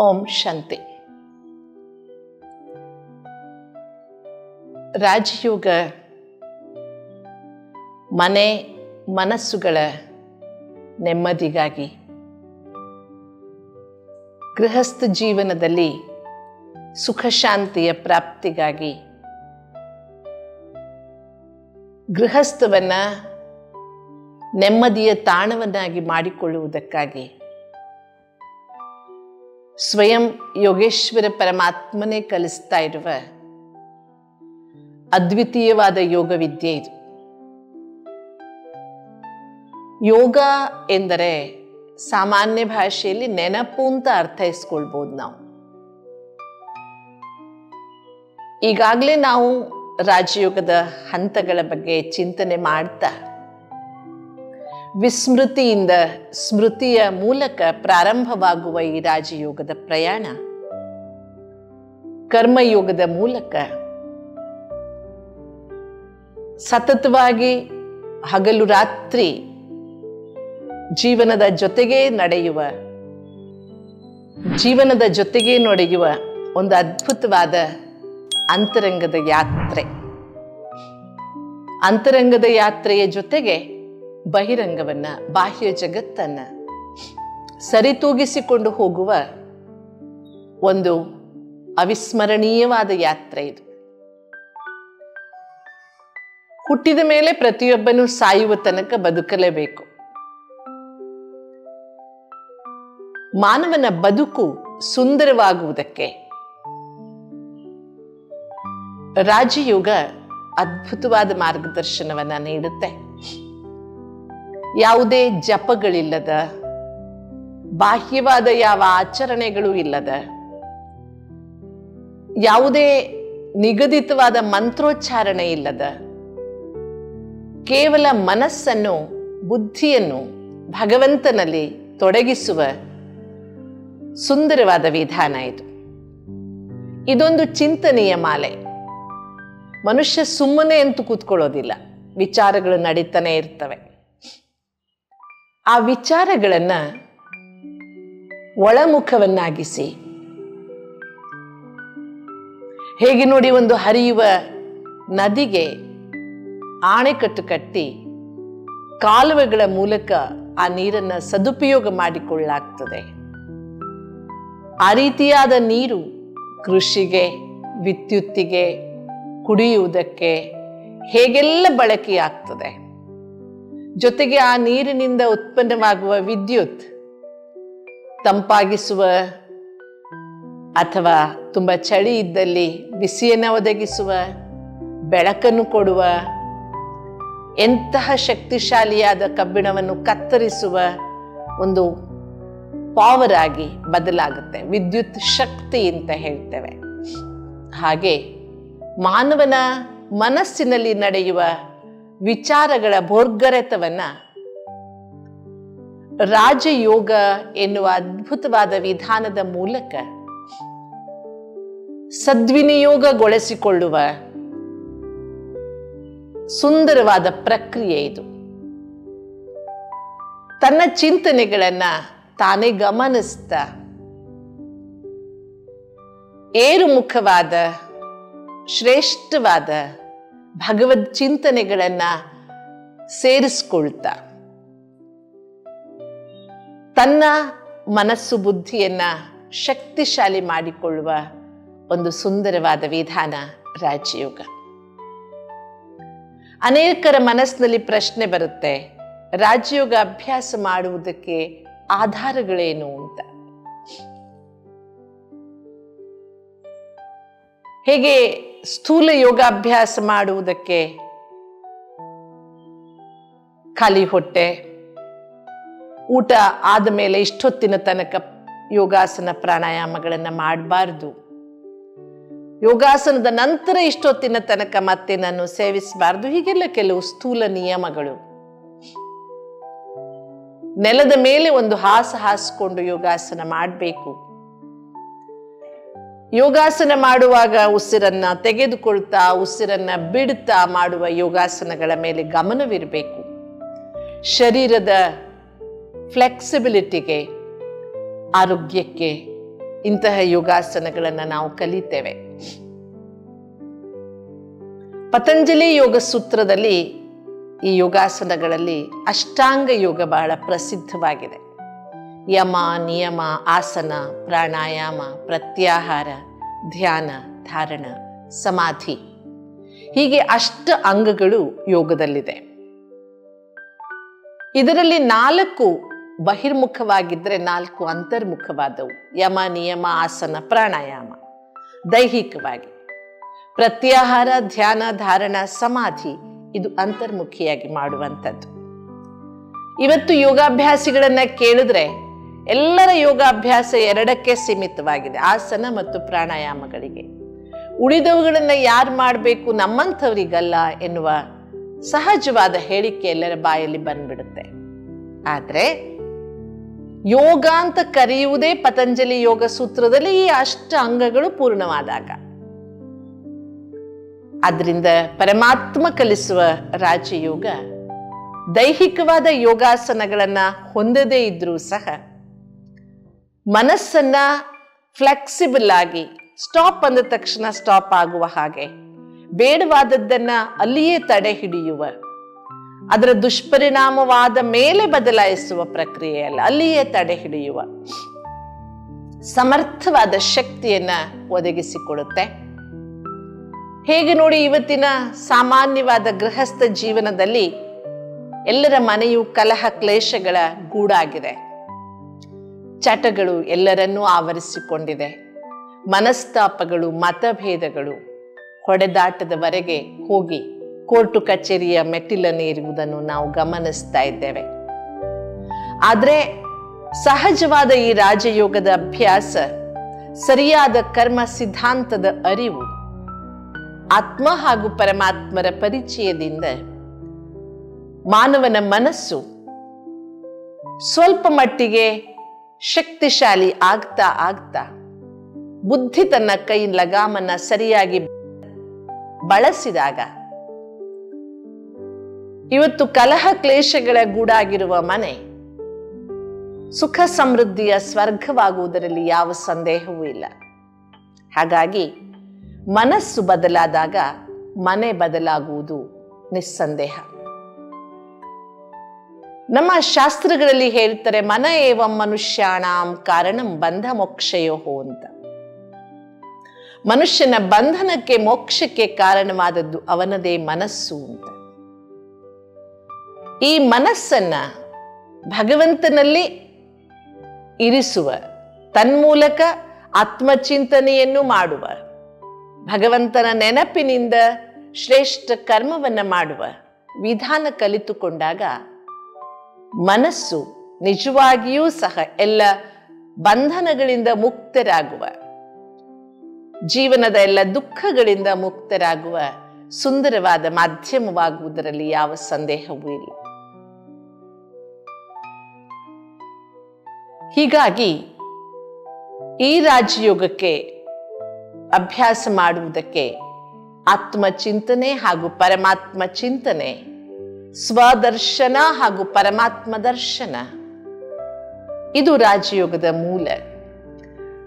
ಓಂ ಶಾಂತಿ. ರಾಜಯೋಗ ಮನೆ ಮನಸ್ಸುಗಳ ನೆಮ್ಮದಿಗಾಗಿ, ಗೃಹಸ್ಥ ಜೀವನದಲ್ಲಿ ಸುಖ ಶಾಂತಿಯ ಪ್ರಾಪ್ತಿಗಾಗಿ, ಗೃಹಸ್ಥವನ್ನು ನೆಮ್ಮದಿಯ ತಾಣವನ್ನಾಗಿ ಮಾಡಿಕೊಳ್ಳುವುದಕ್ಕಾಗಿ ಸ್ವಯಂ ಯೋಗೇಶ್ವರ ಪರಮಾತ್ಮನೇ ಕಲಿಸ್ತಾ ಇರುವ ಅದ್ವಿತೀಯವಾದ ಯೋಗ ವಿದ್ಯೆ ಇದು. ಯೋಗ ಎಂದರೆ ಸಾಮಾನ್ಯ ಭಾಷೆಯಲ್ಲಿ ನೆನಪು ಅಂತ ಅರ್ಥೈಸ್ಕೊಳ್ಬೋದು ನಾವು. ಈಗಾಗಲೇ ನಾವು ರಾಜಯೋಗದ ಹಂತಗಳ ಬಗ್ಗೆ ಚಿಂತನೆ ಮಾಡ್ತಾ ವಿಸ್ಮೃತಿಯಿಂದ ಸ್ಮೃತಿಯ ಮೂಲಕ ಪ್ರಾರಂಭವಾಗುವ ಈ ರಾಜಯೋಗದ ಪ್ರಯಾಣ ಕರ್ಮಯೋಗದ ಮೂಲಕ ಸತತವಾಗಿ ಹಗಲು ರಾತ್ರಿ ಜೀವನದ ಜೊತೆಗೇ ನಡೆಯುವ ಒಂದು ಅದ್ಭುತವಾದ ಅಂತರಂಗದ ಯಾತ್ರೆ. ಅಂತರಂಗದ ಯಾತ್ರೆಯ ಜೊತೆಗೆ ಬಹಿರಂಗವನ್ನ, ಬಾಹ್ಯ ಜಗತ್ತನ್ನ ಸರಿತೂಗಿಸಿಕೊಂಡು ಹೋಗುವ ಒಂದು ಅವಿಸ್ಮರಣೀಯವಾದ ಯಾತ್ರೆ ಇದು. ಹುಟ್ಟಿದ ಮೇಲೆ ಪ್ರತಿಯೊಬ್ಬನೂ ಸಾಯುವ ತನಕ ಬದುಕಲೇಬೇಕು. ಮಾನವನ ಬದುಕು ಸುಂದರವಾಗುವುದಕ್ಕೆ ರಾಜಯೋಗ ಅದ್ಭುತವಾದ ಮಾರ್ಗದರ್ಶನವನ್ನ ನೀಡುತ್ತೆ. ಯಾವುದೇ ಜಪಗಳಿಲ್ಲದ, ಬಾಹ್ಯವಾದ ಯಾವ ಆಚರಣೆಗಳು ಇಲ್ಲದ, ಯಾವುದೇ ನಿಗದಿತವಾದ ಮಂತ್ರೋಚ್ಚಾರಣೆ ಇಲ್ಲದ, ಕೇವಲ ಮನಸ್ಸನ್ನು, ಬುದ್ಧಿಯನ್ನು ಭಗವಂತನಲ್ಲಿ ತೊಡಗಿಸುವ ಸುಂದರವಾದ ವಿಧಾನ ಇದು. ಇದೊಂದು ಚಿಂತನೆಯ ಮಾಲೆ. ಮನುಷ್ಯ ಸುಮ್ಮನೆ ಅಂತೂ ಕೂತ್ಕೊಳ್ಳೋದಿಲ್ಲ, ವಿಚಾರಗಳು ನಡೀತಾನೆ ಇರ್ತವೆ. ಆ ವಿಚಾರಗಳನ್ನ ಒಳಮುಖವನ್ನಾಗಿಸಿ, ಹೇಗೆ ನೋಡಿ ಒಂದು ಹರಿಯುವ ನದಿಗೆ ಆಣೆಕಟ್ಟು ಕಟ್ಟಿ ಕಾಲುವೆಗಳ ಮೂಲಕ ಆ ನೀರನ್ನ ಸದುಪಯೋಗ ಮಾಡಿಕೊಳ್ಳಲಾಗ್ತದೆ. ಆ ರೀತಿಯಾದ ನೀರು ಕೃಷಿಗೆ, ವಿದ್ಯುತ್ತಿಗೆ, ಕುಡಿಯುವುದಕ್ಕೆ ಹೇಗೆಲ್ಲ ಬಳಕೆಯಾಗ್ತದೆ. ಜೊತೆಗೆ ಆ ನೀರಿನಿಂದ ಉತ್ಪನ್ನವಾಗುವ ವಿದ್ಯುತ್ ತಂಪಾಗಿಸುವ ಅಥವಾ ತುಂಬ ಚಳಿ ಇದ್ದಲ್ಲಿ ಬಿಸಿಯನ್ನು ಒದಗಿಸುವ, ಬೆಳಕನ್ನು ಕೊಡುವ, ಎಂತಹ ಶಕ್ತಿಶಾಲಿಯಾದ ಕಬ್ಬಿಣವನ್ನು ಕತ್ತರಿಸುವ ಒಂದು ಪವರ್ ಆಗಿ ಬದಲಾಗುತ್ತೆ. ವಿದ್ಯುತ್ ಶಕ್ತಿ ಅಂತ ಹೇಳ್ತೇವೆ. ಹಾಗೆ ಮಾನವನ ಮನಸ್ಸಿನಲ್ಲಿ ನಡೆಯುವ ವಿಚಾರಗಳ ಭೋರ್ಗರೆತವನ್ನ ರಾಜಯೋಗ ಎನ್ನುವ ಅದ್ಭುತವಾದ ವಿಧಾನದ ಮೂಲಕ ಸದ್ವಿನಿಯೋಗಗೊಳಿಸಿಕೊಳ್ಳುವ ಸುಂದರವಾದ ಪ್ರಕ್ರಿಯೆ ಇದು. ತನ್ನ ಚಿಂತನೆಗಳನ್ನ ತಾನೇ ಗಮನಿಸ್ತಾ ಏರುಮುಖವಾದ ಶ್ರೇಷ್ಠವಾದ ಭಗವದ್ ಚಿಂತನೆಗಳನ್ನ ಸೇರಿಸ್ಕೊಳ್ತಾ ತನ್ನ ಮನಸ್ಸು ಬುದ್ಧಿಯನ್ನ ಶಕ್ತಿಶಾಲಿ ಮಾಡಿಕೊಳ್ಳುವ ಒಂದು ಸುಂದರವಾದ ವಿಧಾನ ರಾಜಯೋಗ. ಅನೇಕರ ಮನಸ್ಸಿನಲ್ಲಿ ಪ್ರಶ್ನೆ ಬರುತ್ತೆ, ರಾಜಯೋಗ ಅಭ್ಯಾಸ ಮಾಡುವುದಕ್ಕೆ ಆಧಾರಗಳೇನು ಅಂತ. ಹೇಗೆ ಸ್ಥೂಲ ಯೋಗಾಭ್ಯಾಸ ಮಾಡುವುದಕ್ಕೆ ಖಾಲಿ ಹೊಟ್ಟೆ, ಊಟ ಆದ ಮೇಲೆ ಇಷ್ಟೊತ್ತಿನ ತನಕ ಯೋಗಾಸನ ಪ್ರಾಣಾಯಾಮಗಳನ್ನು ಮಾಡಬಾರ್ದು, ಯೋಗಾಸನದ ನಂತರ ಇಷ್ಟೊತ್ತಿನ ತನಕ ಮತ್ತೆ ನಾನು ಸೇವಿಸಬಾರ್ದು, ಹೀಗೆಲ್ಲ ಕೆಲವು ಸ್ಥೂಲ ನಿಯಮಗಳು. ನೆಲದ ಮೇಲೆ ಒಂದು ಹಾಸಿಕೊಂಡು ಯೋಗಾಸನ ಮಾಡಬೇಕು. ಯೋಗಾಸನ ಮಾಡುವಾಗ ಉಸಿರನ್ನ ತೆಗೆದುಕೊಳ್ತಾ, ಉಸಿರನ್ನ ಬಿಡ್ತಾ ಮಾಡುವ ಯೋಗಾಸನಗಳ ಮೇಲೆ ಗಮನವಿರಬೇಕು. ಶರೀರದ ಫ್ಲೆಕ್ಸಿಬಿಲಿಟಿಗೆ, ಆರೋಗ್ಯಕ್ಕೆ ಇಂತಹ ಯೋಗಾಸನಗಳನ್ನು ನಾವು ಕಲಿತೇವೆ. ಪತಂಜಲಿ ಯೋಗ ಸೂತ್ರದಲ್ಲಿ ಈ ಯೋಗಾಸನಗಳಲ್ಲಿ ಅಷ್ಟಾಂಗ ಯೋಗ ಬಹಳ ಪ್ರಸಿದ್ಧವಾಗಿದೆ. ಯಮ, ನಿಯಮ, ಆಸನ, ಪ್ರಾಣಾಯಾಮ, ಪ್ರತ್ಯಾಹಾರ, ಧ್ಯಾನ, ಧಾರಣ, ಸಮಾಧಿ, ಹೀಗೆ 8 ಅಂಗಗಳು ಯೋಗದಲ್ಲಿದೆ. ಇದರಲ್ಲಿ 4 ಬಹಿರ್ಮುಖವಾಗಿದ್ದರೆ 4 ಅಂತರ್ಮುಖವಾದವು. ಯಮ, ನಿಯಮ, ಆಸನ, ಪ್ರಾಣಾಯಾಮ ದೈಹಿಕವಾಗಿ, ಪ್ರತ್ಯಾಹಾರ, ಧ್ಯಾನ, ಧಾರಣ, ಸಮಾಧಿ ಇದು ಅಂತರ್ಮುಖಿಯಾಗಿ ಮಾಡುವಂಥದ್ದು. ಇವತ್ತು ಯೋಗಾಭ್ಯಾಸಿಗಳನ್ನ ಕೇಳಿದ್ರೆ ಎಲ್ಲರ ಯೋಗಾಭ್ಯಾಸ 2ಕ್ಕೆ ಸೀಮಿತವಾಗಿದೆ, ಆಸನ ಮತ್ತು ಪ್ರಾಣಾಯಾಮಗಳಿಗೆ. ಉಳಿದವುಗಳನ್ನ ಯಾರು ಮಾಡಬೇಕು, ನಮ್ಮಂಥವರಿಗಲ್ಲ ಎನ್ನುವ ಸಹಜವಾದ ಹೇಳಿಕೆ ಎಲ್ಲರ ಬಾಯಲ್ಲಿ ಬಂದ್ಬಿಡುತ್ತೆ. ಆದ್ರೆ ಯೋಗ ಅಂತ ಕರೆಯುವುದೇ ಪತಂಜಲಿ ಯೋಗ ಸೂತ್ರದಲ್ಲಿ ಈ 8 ಅಂಗಗಳು ಪೂರ್ಣವಾದಾಗ. ಆದ್ರಿಂದ ಪರಮಾತ್ಮ ಕಲಿಸುವ ರಾಜಯೋಗ ದೈಹಿಕವಾದ ಯೋಗಾಸನಗಳನ್ನ ಹೊಂದದೇ ಇದ್ರೂ ಸಹ ಮನಸ್ಸನ್ನ ಫ್ಲೆಕ್ಸಿಬಲ್ ಆಗಿ ಸ್ಟಾಪ್ ಅಂದ ತಕ್ಷಣ ಸ್ಟಾಪ್ ಆಗುವ ಹಾಗೆ, ಬೇಡವಾದದ್ದನ್ನ ಅಲ್ಲಿಯೇ ತಡೆ ಹಿಡಿಯುವ, ಅದರ ದುಷ್ಪರಿಣಾಮವಾದ ಮೇಲೆ ಬದಲಾಯಿಸುವ ಪ್ರಕ್ರಿಯೆಯಲ್ಲ, ಅಲ್ಲಿಯೇ ತಡೆ ಹಿಡಿಯುವ ಸಮರ್ಥವಾದ ಶಕ್ತಿಯನ್ನ ಒದಗಿಸಿಕೊಡುತ್ತೆ. ಹೇಗೆ ನೋಡಿ, ಇವತ್ತಿನ ಸಾಮಾನ್ಯವಾದ ಗೃಹಸ್ಥ ಜೀವನದಲ್ಲಿ ಎಲ್ಲರ ಮನೆಯು ಕಲಹ ಕ್ಲೇಶಗಳ ಗೂಡಾಗಿದೆ. ಚಟಗಳು ಎಲ್ಲರನ್ನೂ ಆವರಿಸಿಕೊಂಡಿದೆ. ಮನಸ್ತಾಪಗಳು, ಮತಭೇದಗಳು ಹೊಡೆದಾಟದವರೆಗೆ ಹೋಗಿ ಕೋರ್ಟು ಕಚೇರಿಯ ಮೆಟ್ಟಿಲನ್ನೇರುವುದನ್ನು ನಾವು ಗಮನಿಸ್ತಾ ಇದ್ದೇವೆ. ಆದರೆ ಸಹಜವಾದ ಈ ರಾಜಯೋಗದ ಅಭ್ಯಾಸ, ಸರಿಯಾದ ಕರ್ಮ ಸಿದ್ಧಾಂತದ ಅರಿವು, ಆತ್ಮ ಹಾಗೂ ಪರಮಾತ್ಮರ ಪರಿಚಯದಿಂದ ಮಾನವನ ಮನಸ್ಸು ಸ್ವಲ್ಪ ಮಟ್ಟಿಗೆ ಶಕ್ತಿಶಾಲಿ ಆಗ್ತಾ ಆಗ್ತಾ ಬುದ್ಧಿ ತನ್ನ ಕೈ ಲಗಾಮನ್ನ ಸರಿಯಾಗಿ ಬಳಸಿದಾಗ ಇವತ್ತು ಕಲಹ ಕ್ಲೇಶಗಳ ಗೂಡಾಗಿರುವ ಮನೆ ಸುಖ ಸಮೃದ್ಧಿಯ ಸ್ವರ್ಗವಾಗುವುದರಲ್ಲಿ ಯಾವ ಸಂದೇಹವೂ ಇಲ್ಲ. ಹಾಗಾಗಿ ಮನಸ್ಸು ಬದಲಾದಾಗ ಮನೆ ಬದಲಾಗುವುದು ನಿಸ್ಸಂದೇಹ. ನಮ್ಮ ಶಾಸ್ತ್ರಗಳಲ್ಲಿ ಹೇಳ್ತಾರೆ, ಮನ ಏವಂ ಮನುಷ್ಯಾಣಾಂ ಕಾರಣಂ ಬಂಧ ಮೋಕ್ಷಯೋಹೋ ಅಂತ. ಮನುಷ್ಯನ ಬಂಧನಕ್ಕೆ, ಮೋಕ್ಷಕ್ಕೆ ಕಾರಣವಾದದ್ದು ಅವನದೇ ಮನಸ್ಸು ಅಂತ. ಈ ಮನಸ್ಸನ್ನ ಭಗವಂತನಲ್ಲಿ ಇರಿಸುವ, ತನ್ಮೂಲಕ ಆತ್ಮಚಿಂತನೆಯನ್ನು ಮಾಡುವ, ಭಗವಂತನ ನೆನಪಿನಿಂದ ಶ್ರೇಷ್ಠ ಕರ್ಮವನ್ನ ಮಾಡುವ ವಿಧಾನ ಕಲಿತುಕೊಂಡಾಗ ಮನಸ್ಸು ನಿಜವಾಗಿಯೂ ಸಹ ಎಲ್ಲ ಬಂಧನಗಳಿಂದ ಮುಕ್ತರಾಗುವ, ಜೀವನದ ಎಲ್ಲ ದುಃಖಗಳಿಂದ ಮುಕ್ತರಾಗುವ ಸುಂದರವಾದ ಮಾಧ್ಯಮವಾಗುವುದರಲ್ಲಿ ಯಾವ ಸಂದೇಹವೂ ಇಲ್ಲ. ಹೀಗಾಗಿ ಈ ರಾಜಯೋಗಕ್ಕೆ ಅಭ್ಯಾಸ ಮಾಡುವುದಕ್ಕೆ ಆತ್ಮಚಿಂತನೆ ಹಾಗೂ ಪರಮಾತ್ಮ ಚಿಂತನೆ, ಸ್ವದರ್ಶನ ಹಾಗೂ ಪರಮಾತ್ಮ ದರ್ಶನ, ಇದು ರಾಜಯೋಗದ ಮೂಲ.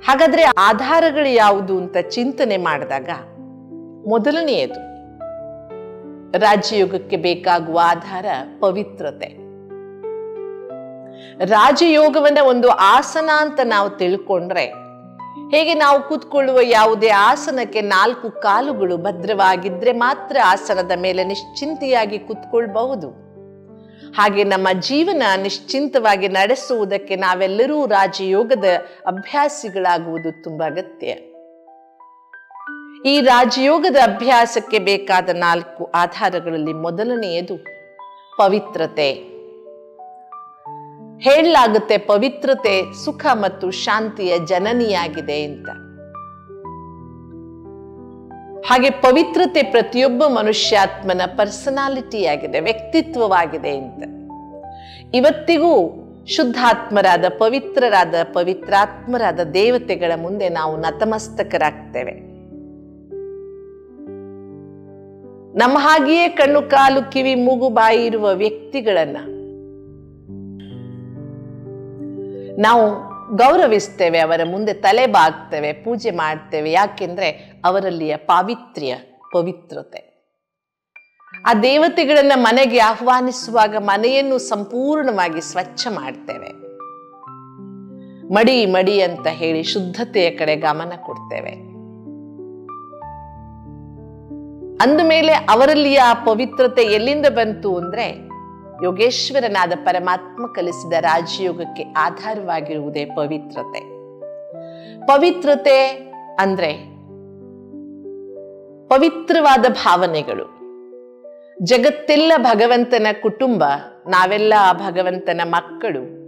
ಹಾಗಾದ್ರೆ ಆಧಾರಗಳು ಯಾವುದು ಅಂತ ಚಿಂತನೆ ಮಾಡಿದಾಗ ಮೊದಲನೆಯದು ರಾಜಯೋಗಕ್ಕೆ ಬೇಕಾಗುವ ಆಧಾರ ಪವಿತ್ರತೆ. ರಾಜಯೋಗವನ್ನ ಒಂದು ಆಸನ ಅಂತ ನಾವು ತಿಳ್ಕೊಂಡ್ರೆ, ಹೇಗೆ ನಾವು ಕೂತ್ಕೊಳ್ಳುವ ಯಾವುದೇ ಆಸನಕ್ಕೆ 4 ಕಾಲುಗಳು ಭದ್ರವಾಗಿದ್ರೆ ಮಾತ್ರ ಆಸನದ ಮೇಲೆ ನಿಶ್ಚಿಂತೆಯಾಗಿ ಕೂತ್ಕೊಳ್ಬಹುದು. ಹಾಗೆ ನಮ್ಮ ಜೀವನ ನಿಶ್ಚಿಂತವಾಗಿ ನಡೆಸುವುದಕ್ಕೆ ನಾವೆಲ್ಲರೂ ರಾಜಯೋಗದ ಅಭ್ಯಾಸಿಗಳಾಗುವುದು ತುಂಬಾ ಅಗತ್ಯ. ಈ ರಾಜಯೋಗದ ಅಭ್ಯಾಸಕ್ಕೆ ಬೇಕಾದ 4 ಆಧಾರಗಳಲ್ಲಿ ಮೊದಲನೆಯದು ಪವಿತ್ರತೆ. ಹೇಳಲಾಗುತ್ತೆ, ಪವಿತ್ರತೆ ಸುಖ ಮತ್ತು ಶಾಂತಿಯ ಜನನಿಯಾಗಿದೆ ಅಂತ. ಹಾಗೆ ಪವಿತ್ರತೆ ಪ್ರತಿಯೊಬ್ಬ ಮನುಷ್ಯಾತ್ಮನ ಪರ್ಸನಾಲಿಟಿಯಾಗಿದೆ, ವ್ಯಕ್ತಿತ್ವವಾಗಿದೆ ಅಂತ. ಇವತ್ತಿಗೂ ಶುದ್ಧಾತ್ಮರಾದ, ಪವಿತ್ರರಾದ, ಪವಿತ್ರಾತ್ಮರಾದ ದೇವತೆಗಳ ಮುಂದೆ ನಾವು ನತಮಸ್ತಕರಾಗ್ತೇವೆ. ನಮ್ಮ ಹಾಗೆಯೇ ಕಣ್ಣು, ಕಾಲು, ಕಿವಿ, ಮೂಗು, ಬಾಯಿ ಇರುವ ವ್ಯಕ್ತಿಗಳನ್ನ ನಾವು ಗೌರವಿಸ್ತೇವೆ, ಅವರ ಮುಂದೆ ತಲೆ ಬಾಗ್ತೇವೆ, ಪೂಜೆ ಮಾಡ್ತೇವೆ. ಯಾಕೆಂದ್ರೆ ಅವರಲ್ಲಿಯ ಪವಿತ್ರತೆ. ಆ ದೇವತೆಗಳನ್ನ ಮನೆಗೆ ಆಹ್ವಾನಿಸುವಾಗ ಮನೆಯನ್ನು ಸಂಪೂರ್ಣವಾಗಿ ಸ್ವಚ್ಛ ಮಾಡ್ತೇವೆ. ಮಡಿ ಮಡಿ ಅಂತ ಹೇಳಿ ಶುದ್ಧತೆಯ ಕಡೆ ಗಮನ ಕೊಡ್ತೇವೆ. ಅಂದಮೇಲೆ ಅವರಲ್ಲಿಯ ಆ ಪವಿತ್ರತೆ ಎಲ್ಲಿಂದ ಬಂತು ಅಂದ್ರೆ ಯೋಗೇಶ್ವರನಾದ ಪರಮಾತ್ಮ ಕಲಿಸಿದ ರಾಜಯೋಗಕ್ಕೆ ಆಧಾರವಾಗಿರುವುದೇ ಪವಿತ್ರತೆ. ಪವಿತ್ರತೆ ಅಂದ್ರೆ ಪವಿತ್ರವಾದ ಭಾವನೆಗಳು. ಜಗತ್ತೆಲ್ಲ ಭಗವಂತನ ಕುಟುಂಬ, ನಾವೆಲ್ಲ ಆ ಭಗವಂತನ ಮಕ್ಕಳು.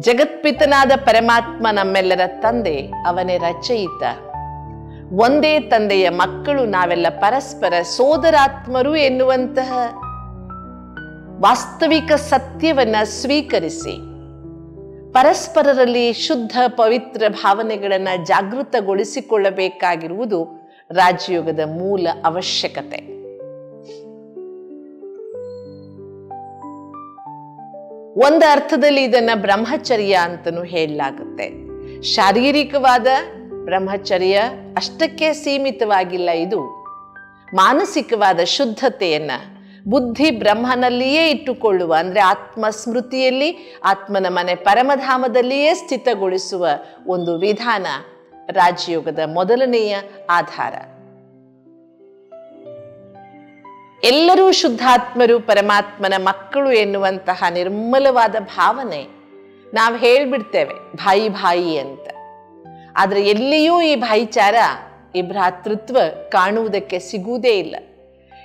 ಜಗತ್ಪಿತನಾದ ಪರಮಾತ್ಮ ನಮ್ಮೆಲ್ಲರ ತಂದೆ, ಅವನೇ ರಚಯಿತ. ಒಂದೇ ತಂದೆಯ ಮಕ್ಕಳು ನಾವೆಲ್ಲ, ಪರಸ್ಪರ ಸೋದರಾತ್ಮರು ಎನ್ನುವಂತಹ ವಾಸ್ತವಿಕ ಸತ್ಯವನ್ನ ಸ್ವೀಕರಿಸಿ ಪರಸ್ಪರರಲ್ಲಿ ಶುದ್ಧ ಪವಿತ್ರ ಭಾವನೆಗಳನ್ನ ಜಾಗೃತಗೊಳಿಸಿಕೊಳ್ಳಬೇಕಾಗಿರುವುದು ರಾಜಯೋಗದ ಮೂಲ ಅವಶ್ಯಕತೆ. ಒಂದು ಅರ್ಥದಲ್ಲಿ ಇದನ್ನ ಬ್ರಹ್ಮಚರ್ಯ ಅಂತಲೂ ಹೇಳಲಾಗುತ್ತೆ. ಶಾರೀರಿಕವಾದ ಬ್ರಹ್ಮಚರ್ಯ ಅಷ್ಟಕ್ಕೆ ಸೀಮಿತವಾಗಿಲ್ಲ. ಇದು ಮಾನಸಿಕವಾದ ಶುದ್ಧತೆಯನ್ನ ಬುದ್ಧಿ ಬ್ರಹ್ಮನಲ್ಲಿಯೇ ಇಟ್ಟುಕೊಳ್ಳುವ, ಅಂದ್ರೆ ಆತ್ಮಸ್ಮೃತಿಯಲ್ಲಿ ಆತ್ಮನ ಮನೆ ಪರಮಧಾಮದಲ್ಲಿಯೇ ಸ್ಥಿತಗೊಳಿಸುವ ಒಂದು ವಿಧಾನ ರಾಜಯೋಗದ ಮೊದಲನೆಯ ಆಧಾರ. ಎಲ್ಲರೂ ಶುದ್ಧಾತ್ಮರು, ಪರಮಾತ್ಮನ ಮಕ್ಕಳು ಎನ್ನುವಂತಹ ನಿರ್ಮಲವಾದ ಭಾವನೆ ನಾವು ಹೇಳ್ಬಿಡ್ತೇವೆ ಭಾಯಿ ಅಂತ. ಆದ್ರೆ ಎಲ್ಲಿಯೂ ಈ ಭಾಯಿಚಾರ, ಈ ಭ್ರಾತೃತ್ವ ಕಾಣುವುದಕ್ಕೆ ಸಿಗುವುದೇ ಇಲ್ಲ.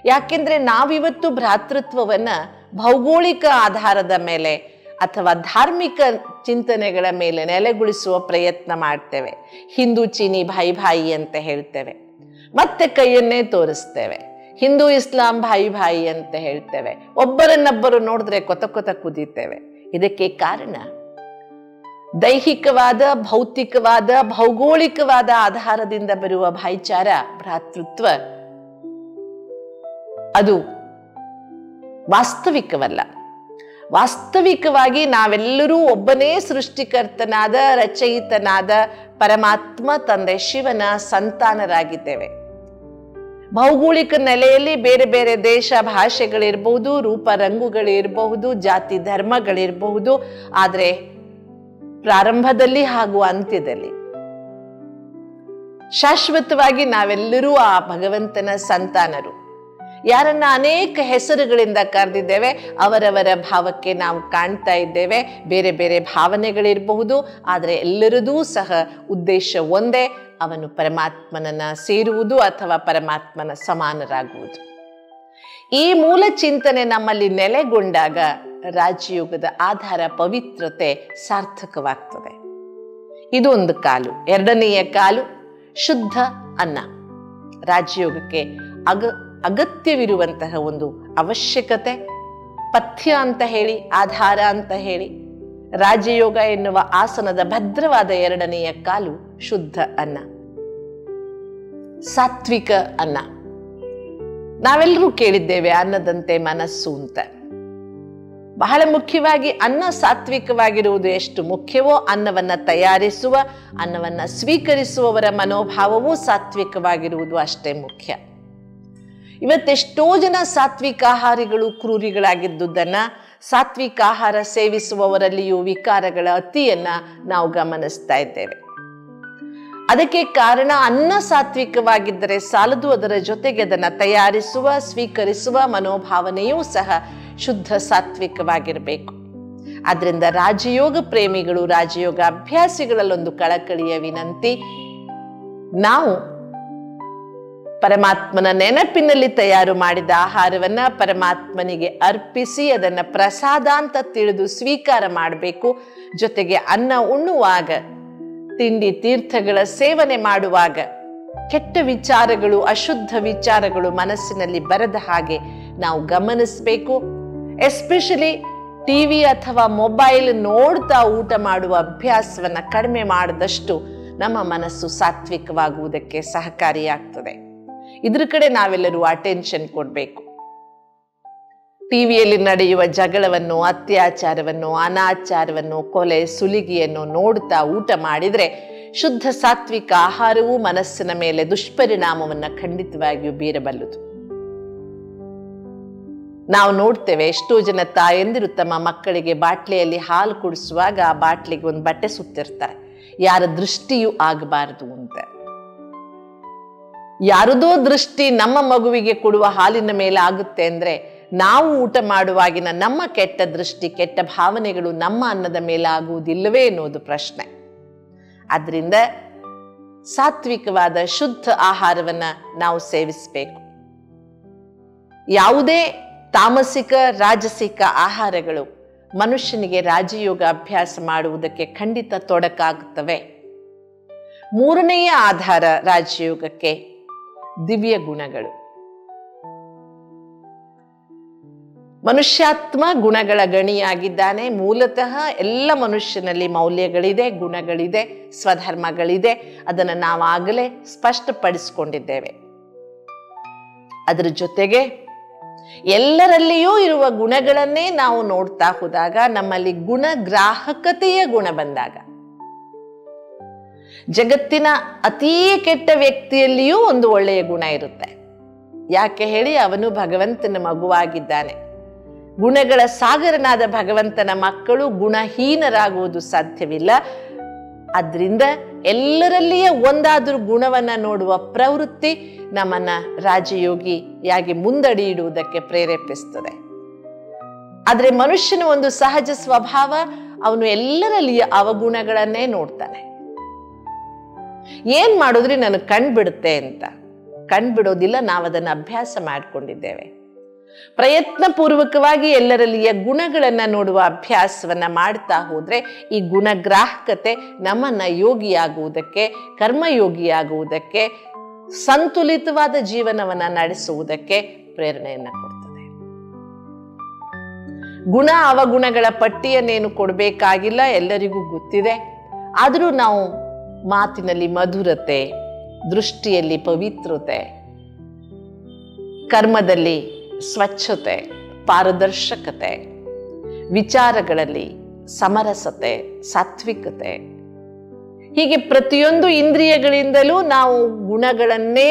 ಯಾಕೆಂದ್ರೆ ನಾವಿವತ್ತು ಭ್ರಾತೃತ್ವವನ್ನ ಭೌಗೋಳಿಕ ಆಧಾರದ ಮೇಲೆ ಅಥವಾ ಧಾರ್ಮಿಕ ಚಿಂತನೆಗಳ ಮೇಲೆ ನೆಲೆಗೊಳಿಸುವ ಪ್ರಯತ್ನ ಮಾಡ್ತೇವೆ. ಹಿಂದೂ ಚೀನಿ ಭಾಯಿ ಅಂತ ಹೇಳ್ತೇವೆ, ಮತ್ತೆ ಕೈಯನ್ನೇ ತೋರಿಸ್ತೇವೆ. ಹಿಂದೂ ಇಸ್ಲಾಂ ಭಾಯಿ ಅಂತ ಹೇಳ್ತೇವೆ. ಒಬ್ಬರನ್ನೊಬ್ಬರು ನೋಡಿದ್ರೆ ಕೊತ ಕುದೀತೇವೆ. ಇದಕ್ಕೆ ಕಾರಣ ದೈಹಿಕವಾದ, ಭೌತಿಕವಾದ, ಭೌಗೋಳಿಕವಾದ ಆಧಾರದಿಂದ ಬರುವ ಭಾಯಿಚಾರ, ಭ್ರಾತೃತ್ವ, ಅದು ವಾಸ್ತವಿಕವಲ್ಲ. ವಾಸ್ತವಿಕವಾಗಿ ನಾವೆಲ್ಲರೂ ಒಬ್ಬನೇ ಸೃಷ್ಟಿಕರ್ತನಾದ, ರಚಯಿತನಾದ ಪರಮಾತ್ಮ ತಂದೆ ಶಿವನ ಸಂತಾನರಾಗಿದ್ದೇವೆ. ಭೌಗೋಳಿಕ ನೆಲೆಯಲ್ಲಿ ಬೇರೆ ಬೇರೆ ದೇಶ, ಭಾಷೆಗಳಿರಬಹುದು, ರೂಪ ರಂಗುಗಳಿರಬಹುದು, ಜಾತಿ ಧರ್ಮಗಳಿರಬಹುದು. ಆದರೆ ಪ್ರಾರಂಭದಲ್ಲಿ ಹಾಗೂ ಅಂತ್ಯದಲ್ಲಿ ಶಾಶ್ವತವಾಗಿ ನಾವೆಲ್ಲರೂ ಆ ಭಗವಂತನ ಸಂತಾನರು. ಯಾರನ್ನ ಅನೇಕ ಹೆಸರುಗಳಿಂದ ಕರೆದಿದ್ದೇವೆ, ಅವರವರ ಭಾವಕ್ಕೆ ನಾವು ಕಾಣ್ತಾ ಇದ್ದೇವೆ. ಬೇರೆ ಬೇರೆ ಭಾವನೆಗಳಿರಬಹುದು, ಆದರೆ ಎಲ್ಲರದೂ ಸಹ ಉದ್ದೇಶ ಒಂದೇ, ಅವನು ಪರಮಾತ್ಮನನ್ನ ಸೇರುವುದು ಅಥವಾ ಪರಮಾತ್ಮನ ಸಮಾನರಾಗುವುದು. ಈ ಮೂಲ ಚಿಂತನೆ ನಮ್ಮಲ್ಲಿ ನೆಲೆಗೊಂಡಾಗ ರಾಜಯೋಗದ ಆಧಾರ ಪವಿತ್ರತೆ ಸಾರ್ಥಕವಾಗ್ತದೆ. ಇದು ಒಂದು ಕಾಲು. ಎರಡನೆಯ ಕಾಲು ಶುದ್ಧ ಅನ್ನ. ರಾಜಯೋಗಕ್ಕೆ ಅಗತ್ಯವಿರುವಂತಹ ಒಂದು ಅವಶ್ಯಕತೆ, ಪಥ್ಯ ಅಂತ ಹೇಳಿ, ಆಧಾರ ಅಂತ ಹೇಳಿ. ರಾಜಯೋಗ ಎನ್ನುವ ಆಸನದ ಭದ್ರವಾದ ಎರಡನೆಯ ಕಾಲು ಶುದ್ಧ ಅನ್ನ, ಸಾತ್ವಿಕ ಅನ್ನ. ನಾವೆಲ್ಲರೂ ಕೇಳಿದ್ದೇವೆ ಅನ್ನದಂತೆ ಮನಸ್ಸು ಅಂತ. ಬಹಳ ಮುಖ್ಯವಾಗಿ ಅನ್ನ ಸಾತ್ವಿಕವಾಗಿರುವುದು ಎಷ್ಟು ಮುಖ್ಯವೋ, ಅನ್ನವನ್ನ ತಯಾರಿಸುವ, ಅನ್ನವನ್ನ ಸ್ವೀಕರಿಸುವವರ ಮನೋಭಾವವೂ ಸಾತ್ವಿಕವಾಗಿರುವುದು ಅಷ್ಟೇ ಮುಖ್ಯ. ಇವತ್ತೆಷ್ಟೋ ಜನ ಸಾತ್ವಿಕಾಹಾರಿಗಳು ಕ್ರೂರಿಗಳಾಗಿದ್ದುದನ್ನ, ಸಾತ್ವಿಕಾಹಾರ ಸೇವಿಸುವವರಲ್ಲಿಯೂ ವಿಕಾರಗಳ ಅತಿಯನ್ನ ನಾವು ಗಮನಿಸ್ತಾ ಇದ್ದೇವೆ. ಅದಕ್ಕೆ ಕಾರಣ ಅನ್ನ ಸಾತ್ವಿಕವಾಗಿದ್ದರೆ ಸಾಲದು, ಅದರ ಜೊತೆಗೆ ಅದನ್ನು ತಯಾರಿಸುವ, ಸ್ವೀಕರಿಸುವ ಮನೋಭಾವನೆಯೂ ಸಹ ಶುದ್ಧ ಸಾತ್ವಿಕವಾಗಿರಬೇಕು. ಆದ್ರಿಂದ ರಾಜಯೋಗ ಪ್ರೇಮಿಗಳು, ರಾಜಯೋಗ ಅಭ್ಯಾಸಿಗಳಲ್ಲೊಂದು ಕಳಕಳಿಯ ವಿನಂತಿ, ನಾವು ಪರಮಾತ್ಮನ ನೆನಪಿನಲ್ಲಿ ತಯಾರು ಮಾಡಿದ ಆಹಾರವನ್ನ ಪರಮಾತ್ಮನಿಗೆ ಅರ್ಪಿಸಿ ಅದನ್ನ ಪ್ರಸಾದ ಅಂತ ತಿಳಿದು ಸ್ವೀಕಾರ ಮಾಡಬೇಕು. ಜೊತೆಗೆ ಅನ್ನ ಉಣ್ಣುವಾಗ, ತಿಂಡಿ ತೀರ್ಥಗಳ ಸೇವನೆ ಮಾಡುವಾಗ ಕೆಟ್ಟ ವಿಚಾರಗಳು, ಅಶುದ್ಧ ವಿಚಾರಗಳು ಮನಸ್ಸಿನಲ್ಲಿ ಬರದ ಹಾಗೆ ನಾವು ಗಮನಿಸಬೇಕು. ಎಸ್ಪೆಷಲಿ ಟಿವಿ ಅಥವಾ ಮೊಬೈಲ್ ನೋಡ್ತಾ ಊಟ ಮಾಡುವ ಅಭ್ಯಾಸವನ್ನ ಕಡಿಮೆ ಮಾಡಿದಷ್ಟು ನಮ್ಮ ಮನಸ್ಸು ಸಾತ್ವಿಕವಾಗುವುದಕ್ಕೆ ಸಹಕಾರಿಯಾಗ್ತದೆ. ಇದ್ರ ಕಡೆ ನಾವೆಲ್ಲರೂ ಅಟೆನ್ಷನ್ ಕೊಡಬೇಕು. ಟಿವಿಯಲ್ಲಿ ನಡೆಯುವ ಜಗಳವನ್ನು, ಅತ್ಯಾಚಾರವನ್ನು, ಅನಾಚಾರವನ್ನು, ಕೊಲೆ ಸುಲಿಗೆಯನ್ನು ನೋಡ್ತಾ ಊಟ ಮಾಡಿದರೆ ಶುದ್ಧ ಸಾತ್ವಿಕ ಆಹಾರವೂ ಮನಸ್ಸಿನ ಮೇಲೆ ದುಷ್ಪರಿಣಾಮವನ್ನು ಖಂಡಿತವಾಗಿಯೂ ಬೀರಬಲ್ಲದು. ನಾವು ನೋಡ್ತೇವೆ, ಎಷ್ಟೋ ಜನ ತಾಯಂದಿರು ತಮ್ಮ ಮಕ್ಕಳಿಗೆ ಬಾಟ್ಲಿಯಲ್ಲಿ ಹಾಲು ಕುಡಿಸುವಾಗ ಆ ಬಾಟ್ಲಿಗೆ ಒಂದು ಬಟ್ಟೆ ಸುತ್ತಿರ್ತಾರೆ, ಯಾರ ದೃಷ್ಟಿಯೂ ಆಗಬಾರದು ಅಂತ. ಯಾರದೋ ದೃಷ್ಟಿ ನಮ್ಮ ಮಗುವಿಗೆ ಕೊಡುವ ಹಾಲಿನ ಮೇಲೆ ಆಗುತ್ತೆ ಅಂದ್ರೆ ನಾವು ಊಟ ಮಾಡುವಾಗಿನ ನಮ್ಮ ಕೆಟ್ಟ ದೃಷ್ಟಿ, ಕೆಟ್ಟ ಭಾವನೆಗಳು ನಮ್ಮ ಅನ್ನದ ಮೇಲೆ ಆಗುವುದಿಲ್ಲವೇ ಅನ್ನೋದು ಪ್ರಶ್ನೆ. ಆದ್ರಿಂದ ಸಾತ್ವಿಕವಾದ ಶುದ್ಧ ಆಹಾರವನ್ನ ನಾವು ಸೇವಿಸಬೇಕು. ಯಾವುದೇ ತಾಮಸಿಕ ರಾಜಸಿಕ ಆಹಾರಗಳು ಮನುಷ್ಯನಿಗೆ ರಾಜಯೋಗ ಅಭ್ಯಾಸ ಮಾಡುವುದಕ್ಕೆ ಖಂಡಿತ ತೊಡಕಾಗುತ್ತವೆ. ಮೂರನೆಯ ಆಧಾರ ರಾಜಯೋಗಕ್ಕೆ ದಿವ್ಯ ಗುಣಗಳು. ಮನುಷ್ಯಾತ್ಮ ಗುಣಗಳ ಗಣಿಯಾಗಿದ್ದಾನೆ. ಮೂಲತಃ ಎಲ್ಲ ಮನುಷ್ಯನಲ್ಲಿ ಮೌಲ್ಯಗಳಿದೆ, ಗುಣಗಳಿದೆ, ಸ್ವಧರ್ಮಗಳಿದೆ. ಅದನ್ನು ನಾವಾಗಲೇ ಸ್ಪಷ್ಟಪಡಿಸಿಕೊಂಡಿದ್ದೇವೆ. ಅದರ ಜೊತೆಗೆ ಎಲ್ಲರಲ್ಲಿಯೂ ಇರುವ ಗುಣಗಳನ್ನೇ ನಾವು ನೋಡ್ತಾ ಹೋದಾಗ ನಮ್ಮಲ್ಲಿ ಗುಣಗ್ರಾಹಕತೆಯ ಗುಣ ಬಂದಾಗ, ಜಗತ್ತಿನ ಅತೀ ಕೆಟ್ಟ ವ್ಯಕ್ತಿಯಲ್ಲಿಯೂ ಒಂದು ಒಳ್ಳೆಯ ಗುಣ ಇರುತ್ತೆ. ಯಾಕೆ ಹೇಳಿ? ಅವನು ಭಗವಂತನ ಮಗುವಾಗಿದ್ದಾನೆ. ಗುಣಗಳ ಸಾಗರನಾದ ಭಗವಂತನ ಮಕ್ಕಳು ಗುಣಹೀನರಾಗುವುದು ಸಾಧ್ಯವಿಲ್ಲ. ಅದರಿಂದ ಎಲ್ಲರಲ್ಲಿಯೇ ಒಂದಾದರೂ ಗುಣವನ್ನ ನೋಡುವ ಪ್ರವೃತ್ತಿ ನಮ್ಮನ್ನ ರಾಜಯೋಗಿಯಾಗಿ ಮುಂದಡಿ ಇಡುವುದಕ್ಕೆ ಪ್ರೇರೇಪಿಸ್ತದೆ. ಆದರೆ ಮನುಷ್ಯನ ಒಂದು ಸಹಜ ಸ್ವಭಾವ, ಅವನು ಎಲ್ಲರಲ್ಲಿಯ ಅವಗುಣಗಳನ್ನೇ ನೋಡ್ತಾನೆ. ಏನ್ ಮಾಡಿದ್ರೆ ನನಗೆ ಕಣ್ಬಿಡುತ್ತೆ ಅಂತ. ಕಣ್ಬಿಡೋದಿಲ್ಲ, ನಾವು ಅದನ್ನು ಅಭ್ಯಾಸ ಮಾಡಿಕೊಂಡಿದ್ದೇವೆ. ಪ್ರಯತ್ನ ಪೂರ್ವಕವಾಗಿ ಎಲ್ಲರಲ್ಲಿಯ ಗುಣಗಳನ್ನ ನೋಡುವ ಅಭ್ಯಾಸವನ್ನ ಮಾಡ್ತಾ ಹೋದ್ರೆ ಈ ಗುಣಗ್ರಾಹಕತೆ ನಮ್ಮನ್ನ ಯೋಗಿಯಾಗುವುದಕ್ಕೆ, ಕರ್ಮಯೋಗಿಯಾಗುವುದಕ್ಕೆ, ಸಂತುಲಿತವಾದ ಜೀವನವನ್ನ ನಡೆಸುವುದಕ್ಕೆ ಪ್ರೇರಣೆಯನ್ನ ಕೊಡ್ತದೆ. ಗುಣ ಅವಗುಣಗಳ ಪಟ್ಟಿಯನ್ನೇನು ಕೊಡಬೇಕಾಗಿಲ್ಲ, ಎಲ್ಲರಿಗೂ ಗೊತ್ತಿದೆ. ಆದರೂ ನಾವು ಮಾತಿನಲ್ಲಿ ಮಧುರತೆ, ದೃಷ್ಟಿಯಲ್ಲಿ ಪವಿತ್ರತೆ, ಕರ್ಮದಲ್ಲಿ ಸ್ವಚ್ಛತೆ, ಪಾರದರ್ಶಕತೆ, ವಿಚಾರಗಳಲ್ಲಿ ಸಮರಸತೆ, ಸಾತ್ವಿಕತೆ, ಹೀಗೆ ಪ್ರತಿಯೊಂದು ಇಂದ್ರಿಯಗಳಿಂದಲೂ ನಾವು ಗುಣಗಳನ್ನೇ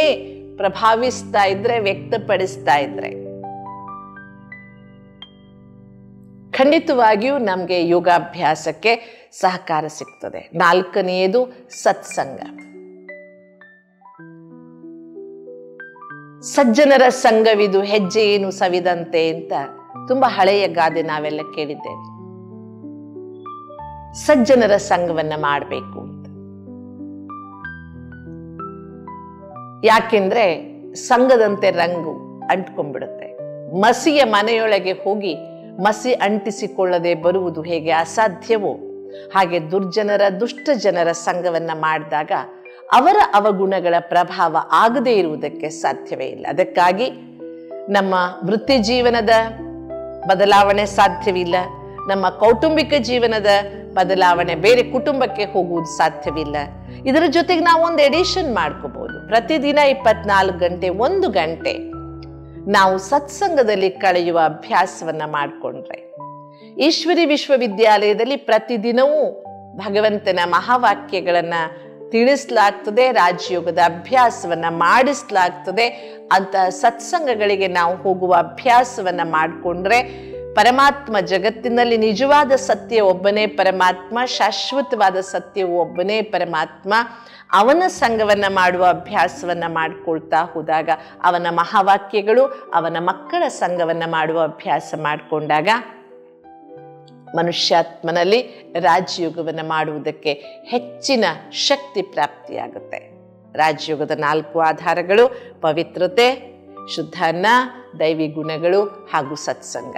ಪ್ರಭಾವಿಸ್ತಾ ಇದ್ರೆ, ವ್ಯಕ್ತಪಡಿಸ್ತಾ ಇದ್ರೆ ಖಂಡಿತವಾಗಿಯೂ ನಮಗೆ ಯೋಗಾಭ್ಯಾಸಕ್ಕೆ ಸಹಕಾರ ಸಿಗ್ತದೆ. ನಾಲ್ಕನೆಯದು ಸತ್ಸಂಗ. ಸಜ್ಜನರ ಸಂಘವಿದು ಹೆಜ್ಜೆ ಏನು ಸವಿದಂತೆ ಅಂತ ತುಂಬಾ ಹಳೆಯ ಗಾದೆ ನಾವೆಲ್ಲ ಕೇಳಿದ್ದೇವೆ. ಸಜ್ಜನರ ಸಂಘವನ್ನ ಮಾಡಬೇಕು ಅಂತ. ಯಾಕೆಂದ್ರೆ ಸಂಘದಂತೆ ರಂಗು ಅಂಟ್ಕೊಂಡ್ಬಿಡುತ್ತೆ. ಮಸಿಯ ಮನೆಯೊಳಗೆ ಹೋಗಿ ಮಸಿ ಅಂಟಿಸಿಕೊಳ್ಳದೆ ಬರುವುದು ಹೇಗೆ ಅಸಾಧ್ಯವೋ ಹಾಗೆ ದುರ್ಜನರ, ದುಷ್ಟ ಜನರ ಸಂಘವನ್ನ ಮಾಡಿದಾಗ ಅವರ ಅವಗುಣಗಳ ಪ್ರಭಾವ ಆಗದೇ ಇರುವುದಕ್ಕೆ ಸಾಧ್ಯವೇ ಇಲ್ಲ. ಅದಕ್ಕಾಗಿ ನಮ್ಮ ವೃತ್ತಿ ಜೀವನದ ಬದಲಾವಣೆ ಸಾಧ್ಯವಿಲ್ಲ, ನಮ್ಮ ಕೌಟುಂಬಿಕ ಜೀವನದ ಬದಲಾವಣೆ, ಬೇರೆ ಕುಟುಂಬಕ್ಕೆ ಹೋಗುವುದು ಸಾಧ್ಯವಿಲ್ಲ. ಇದರ ಜೊತೆಗೆ ನಾವು ಒಂದು ಎಡಿಷನ್ ಮಾಡ್ಕೋಬಹುದು. ಪ್ರತಿದಿನ 24 ಗಂಟೆ 1 ಗಂಟೆ ನಾವು ಸತ್ಸಂಗದಲ್ಲಿ ಕಳೆಯುವ ಅಭ್ಯಾಸವನ್ನ ಮಾಡಿಕೊಂಡ್ರೆ, ಈಶ್ವರಿ ವಿಶ್ವವಿದ್ಯಾಲಯದಲ್ಲಿ ಪ್ರತಿದಿನವೂ ಭಗವಂತನ ಮಹಾವಾಕ್ಯಗಳನ್ನ ತಿಳಿಸಲಾಗ್ತದೆ, ರಾಜಯೋಗದ ಅಭ್ಯಾಸವನ್ನ ಮಾಡಿಸಲಾಗ್ತದೆ. ಅಂತ ಸತ್ಸಂಗಗಳಿಗೆ ನಾವು ಹೋಗುವ ಅಭ್ಯಾಸವನ್ನ ಮಾಡಿಕೊಂಡ್ರೆ ಪರಮಾತ್ಮ, ಜಗತ್ತಿನಲ್ಲಿ ನಿಜವಾದ ಸತ್ಯ ಒಬ್ಬನೇ ಪರಮಾತ್ಮ, ಶಾಶ್ವತವಾದ ಸತ್ಯವು ಒಬ್ಬನೇ ಪರಮಾತ್ಮ, ಅವನ ಸಂಘವನ್ನ ಮಾಡುವ ಅಭ್ಯಾಸವನ್ನ ಮಾಡಿಕೊಳ್ತಾ ಹೋದಾಗ, ಅವನ ಮಹಾವಾಕ್ಯಗಳು, ಅವನ ಮಕ್ಕಳ ಸಂಘವನ್ನ ಮಾಡುವ ಅಭ್ಯಾಸ ಮಾಡಿಕೊಂಡಾಗ ಮನುಷ್ಯಾತ್ಮನಲ್ಲಿ ರಾಜಯೋಗವನ್ನು ಮಾಡುವುದಕ್ಕೆ ಹೆಚ್ಚಿನ ಶಕ್ತಿ ಪ್ರಾಪ್ತಿಯಾಗುತ್ತೆ. ರಾಜಯೋಗದ 4 ಆಧಾರಗಳು: ಪವಿತ್ರತೆ, ಶುದ್ಧ ಅನ್ನ, ದೈವಿ ಗುಣಗಳು ಹಾಗೂ ಸತ್ಸಂಗ.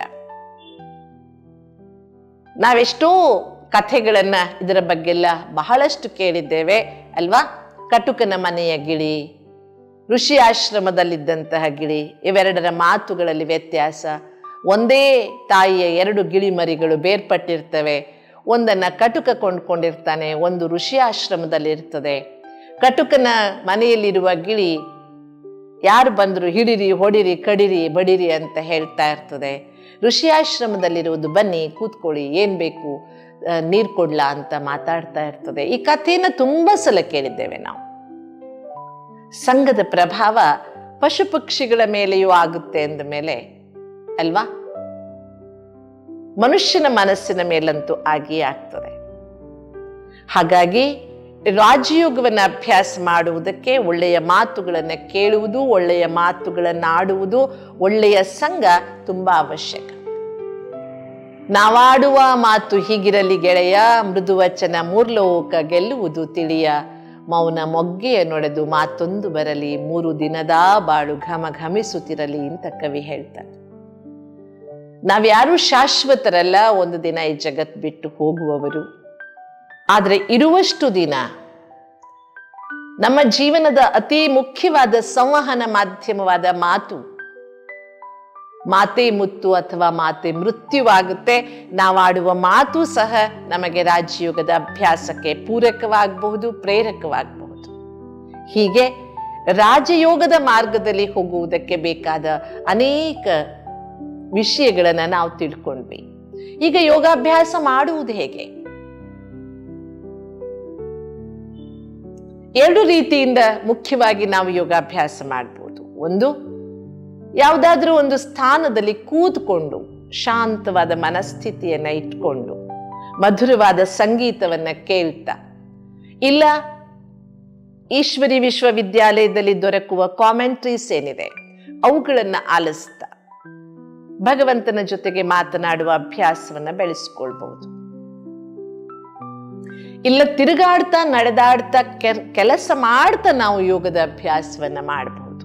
ನಾವೆಷ್ಟೋ ಕಥೆಗಳನ್ನ ಇದರ ಬಗ್ಗೆಲ್ಲ ಬಹಳಷ್ಟು ಕೇಳಿದ್ದೇವೆ ಅಲ್ವಾ? ಕಟುಕನ ಮನೆಯ ಗಿಳಿ, ಋಷಿ ಆಶ್ರಮದಲ್ಲಿದ್ದಂತಹ ಗಿಳಿ, ಇವೆರಡರ ಮಾತುಗಳಲ್ಲಿ ವ್ಯತ್ಯಾಸ. ಒಂದೇ ತಾಯಿಯ 2 ಗಿಳಿ ಮರಿಗಳು ಬೇರ್ಪಟ್ಟಿರ್ತವೆ. ಒಂದನ್ನು ಕಟುಕ ಕೊಂಡ್ಕೊಂಡಿರ್ತಾನೆ, ಒಂದು ಋಷಿ ಆಶ್ರಮದಲ್ಲಿ ಇರ್ತದೆ. ಕಟುಕನ ಮನೆಯಲ್ಲಿರುವ ಗಿಳಿ ಯಾರು ಬಂದ್ರು ಹಿಡಿರಿ, ಹೊಡಿರಿ, ಕಡಿರಿ, ಬಡಿರಿ ಅಂತ ಹೇಳ್ತಾ ಇರ್ತದೆ. ಋಷಿಯಾಶ್ರಮದಲ್ಲಿರುವುದು, ಬನ್ನಿ ಕೂತ್ಕೊಳ್ಳಿ, ಏನು ಬೇಕು, ನೀರು ಕೊಡ್ಲಾ ಅಂತ ಮಾತಾಡ್ತಾ ಇರ್ತದೆ. ಈ ಕಥೆಯನ್ನು ತುಂಬ ಸಲ ಕೇಳಿದ್ದೇವೆ ನಾವು. ಸಂಘದ ಪ್ರಭಾವ ಪಶು ಪಕ್ಷಿಗಳ ಮೇಲೆಯೂ ಆಗುತ್ತೆ ಅಂದ ಮೇಲೆ ಅಲ್ವಾ, ಮನುಷ್ಯನ ಮನಸ್ಸಿನ ಮೇಲಂತೂ ಆಗಿಯೇ ಆಗ್ತದೆ. ಹಾಗಾಗಿ ರಾಜಯೋಗವನ್ನು ಅಭ್ಯಾಸ ಮಾಡುವುದಕ್ಕೆ ಒಳ್ಳೆಯ ಮಾತುಗಳನ್ನು ಕೇಳುವುದು, ಒಳ್ಳೆಯ ಮಾತುಗಳನ್ನು ಆಡುವುದು, ಒಳ್ಳೆಯ ಸಂಘ ತುಂಬ ಅವಶ್ಯಕ. ನಾವಾಡುವ ಮಾತು ಹೀಗಿರಲಿ ಗೆಳೆಯ, ಮೃದುವಚನ ಮೂರ್ಲೋಕ ಗೆಲ್ಲುವುದು ತಿಳಿಯ, ಮೌನ ಮೊಗ್ಗೆಯ ನೊಡೆದು ಮಾತೊಂದು ಬರಲಿ, 3 ದಿನದ ಬಾಳು ಘಮ ಘಮಿಸುತ್ತಿರಲಿ ಅಂತ ಕವಿ ಹೇಳ್ತಾರೆ. ನಾವ್ಯಾರೂ ಶಾಶ್ವತರಲ್ಲ, ಒಂದು ದಿನ ಈ ಜಗತ್ ಬಿಟ್ಟು ಹೋಗುವವರು. ಆದರೆ ಇರುವಷ್ಟು ದಿನ ನಮ್ಮ ಜೀವನದ ಅತಿ ಮುಖ್ಯವಾದ ಸಂವಹನ ಮಾಧ್ಯಮವಾದ ಮಾತೇ ಮುತ್ತು ಅಥವಾ ಮಾತೇ ಮೃತ್ಯುವಾಗುತ್ತೆ. ನಾವಾಡುವ ಮಾತು ಸಹ ನಮಗೆ ರಾಜಯೋಗದ ಅಭ್ಯಾಸಕ್ಕೆ ಪೂರಕವಾಗಬಹುದು, ಪ್ರೇರಕವಾಗಬಹುದು. ಹೀಗೆ ರಾಜಯೋಗದ ಮಾರ್ಗದಲ್ಲಿ ಹೋಗುವುದಕ್ಕೆ ಬೇಕಾದ ಅನೇಕ ವಿಷಯಗಳನ್ನು ನಾವು ತಿಳ್ಕೊಂಡ್ವಿ. ಈಗ ಯೋಗಾಭ್ಯಾಸ ಮಾಡುವುದು ಹೇಗೆ? 2 ರೀತಿಯಿಂದ ಮುಖ್ಯವಾಗಿ ನಾವು ಯೋಗಾಭ್ಯಾಸ ಮಾಡಬಹುದು. ಒಂದು, ಯಾವುದಾದ್ರೂ ಒಂದು ಸ್ಥಾನದಲ್ಲಿ ಕೂತ್ಕೊಂಡು ಶಾಂತವಾದ ಮನಸ್ಥಿತಿಯನ್ನ ಇಟ್ಕೊಂಡು ಮಧುರವಾದ ಸಂಗೀತವನ್ನ ಕೇಳ್ತಾ, ಇಲ್ಲ ಈಶ್ವರಿ ವಿಶ್ವವಿದ್ಯಾಲಯದಲ್ಲಿ ದೊರಕುವ ಕಾಮೆಂಟ್ರೀಸ್ ಏನಿದೆ ಅವುಗಳನ್ನ ಆಲಿಸ್ತಾ ಭಗವಂತನ ಜೊತೆಗೆ ಮಾತನಾಡುವ ಅಭ್ಯಾಸವನ್ನ ಬೆಳೆಸ್ಕೊಳ್ಬಹುದು. ಇಲ್ಲ ತಿರುಗಾಡ್ತಾ ನಡೆದಾಡ್ತಾ ಕೆಲಸ ಮಾಡ್ತಾ ನಾವು ಯೋಗದ ಅಭ್ಯಾಸವನ್ನ ಮಾಡಬಹುದು.